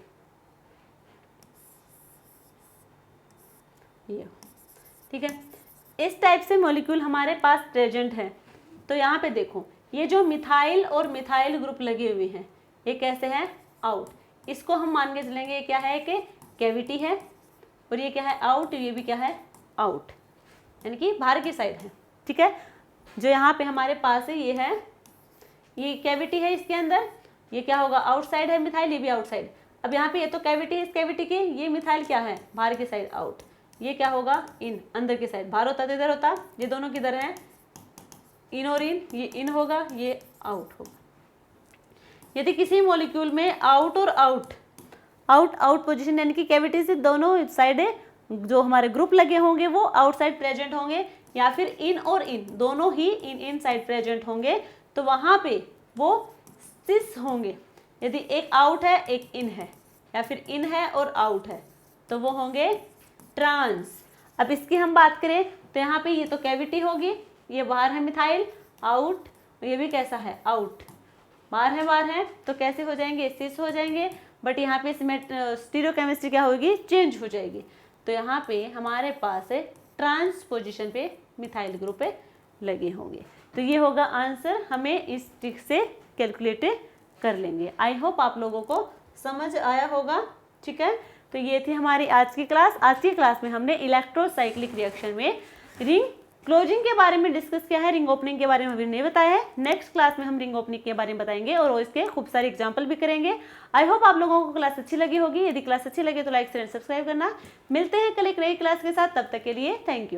ये हो, ठीक है। इस टाइप से मॉलिक्यूल हमारे पास प्रेजेंट है। तो यहाँ पे देखो, ये जो मिथाइल और मिथाइल ग्रुप लगे हुए हैं, ये कैसे हैं, आउट। इसको हम मान के चलेंगे ये क्या है कि कैविटी है, और ये क्या है, आउट, ये भी क्या है, आउट, यानी कि बाहर की साइड है, ठीक है। जो यहाँ पे हमारे पास है, ये कैविटी है, इसके अंदर ये क्या होगा, आउटसाइड है मिथाइल, ये भी आउटसाइड। अब यहाँ पे ये तो कैविटी है, इस कैविटी की, ये मिथाइल क्या है, बाहर की साइड, आउट। ये क्या होगा, इन, अंदर की साइड, बाहर होता तो इधर होता, ये दोनों किधर है, इन और इन, ये इन होगा, ये आउट होगा। यदि किसी मॉलिक्यूल में आउट और आउट, आउट आउट पोजीशन यानी कि कैविटी से दोनों साइड जो हमारे ग्रुप लगे होंगे वो आउटसाइड प्रेजेंट होंगे, या फिर इन और इन दोनों ही इन साइड प्रेजेंट होंगे, तो वहां पे वो सिस होंगे। यदि एक आउट है एक इन है, या फिर इन है और आउट है, तो वो होंगे ट्रांस। अब इसकी हम बात करें तो यहाँ पे ये तो कैविटी होगी, ये बाहर है मिथाइल, आउट, ये भी कैसा है, आउट, बाहर है, तो कैसे हो जाएंगे, सिस हो जाएंगे। बट यहाँ पे स्टीरियोकेमिस्ट्री क्या होगी, चेंज हो जाएगी। तो यहाँ पे हमारे पास ट्रांस पोजीशन पे मिथाइल ग्रुप पे लगे होंगे। तो ये होगा आंसर, हमें इस ट्रिक से कैलकुलेट कर लेंगे। आई होप आप लोगों को समझ आया होगा, ठीक है। तो ये थी हमारी आज की क्लास। आज की क्लास में हमने इलेक्ट्रोसाइक्लिक रिएक्शन में रिंग क्लोजिंग के बारे में डिस्कस किया है, रिंग ओपनिंग के बारे में अभी नहीं बताया है। नेक्स्ट क्लास में हम रिंग ओपनिंग के बारे में बताएंगे और इसके खूब सारे एग्जांपल भी करेंगे। आई होप आप लोगों को क्लास अच्छी लगी होगी। यदि क्लास अच्छी लगे तो लाइक शेयर सब्सक्राइब करना। मिलते हैं कल एक नई क्लास के साथ, तब तक के लिए थैंक यू।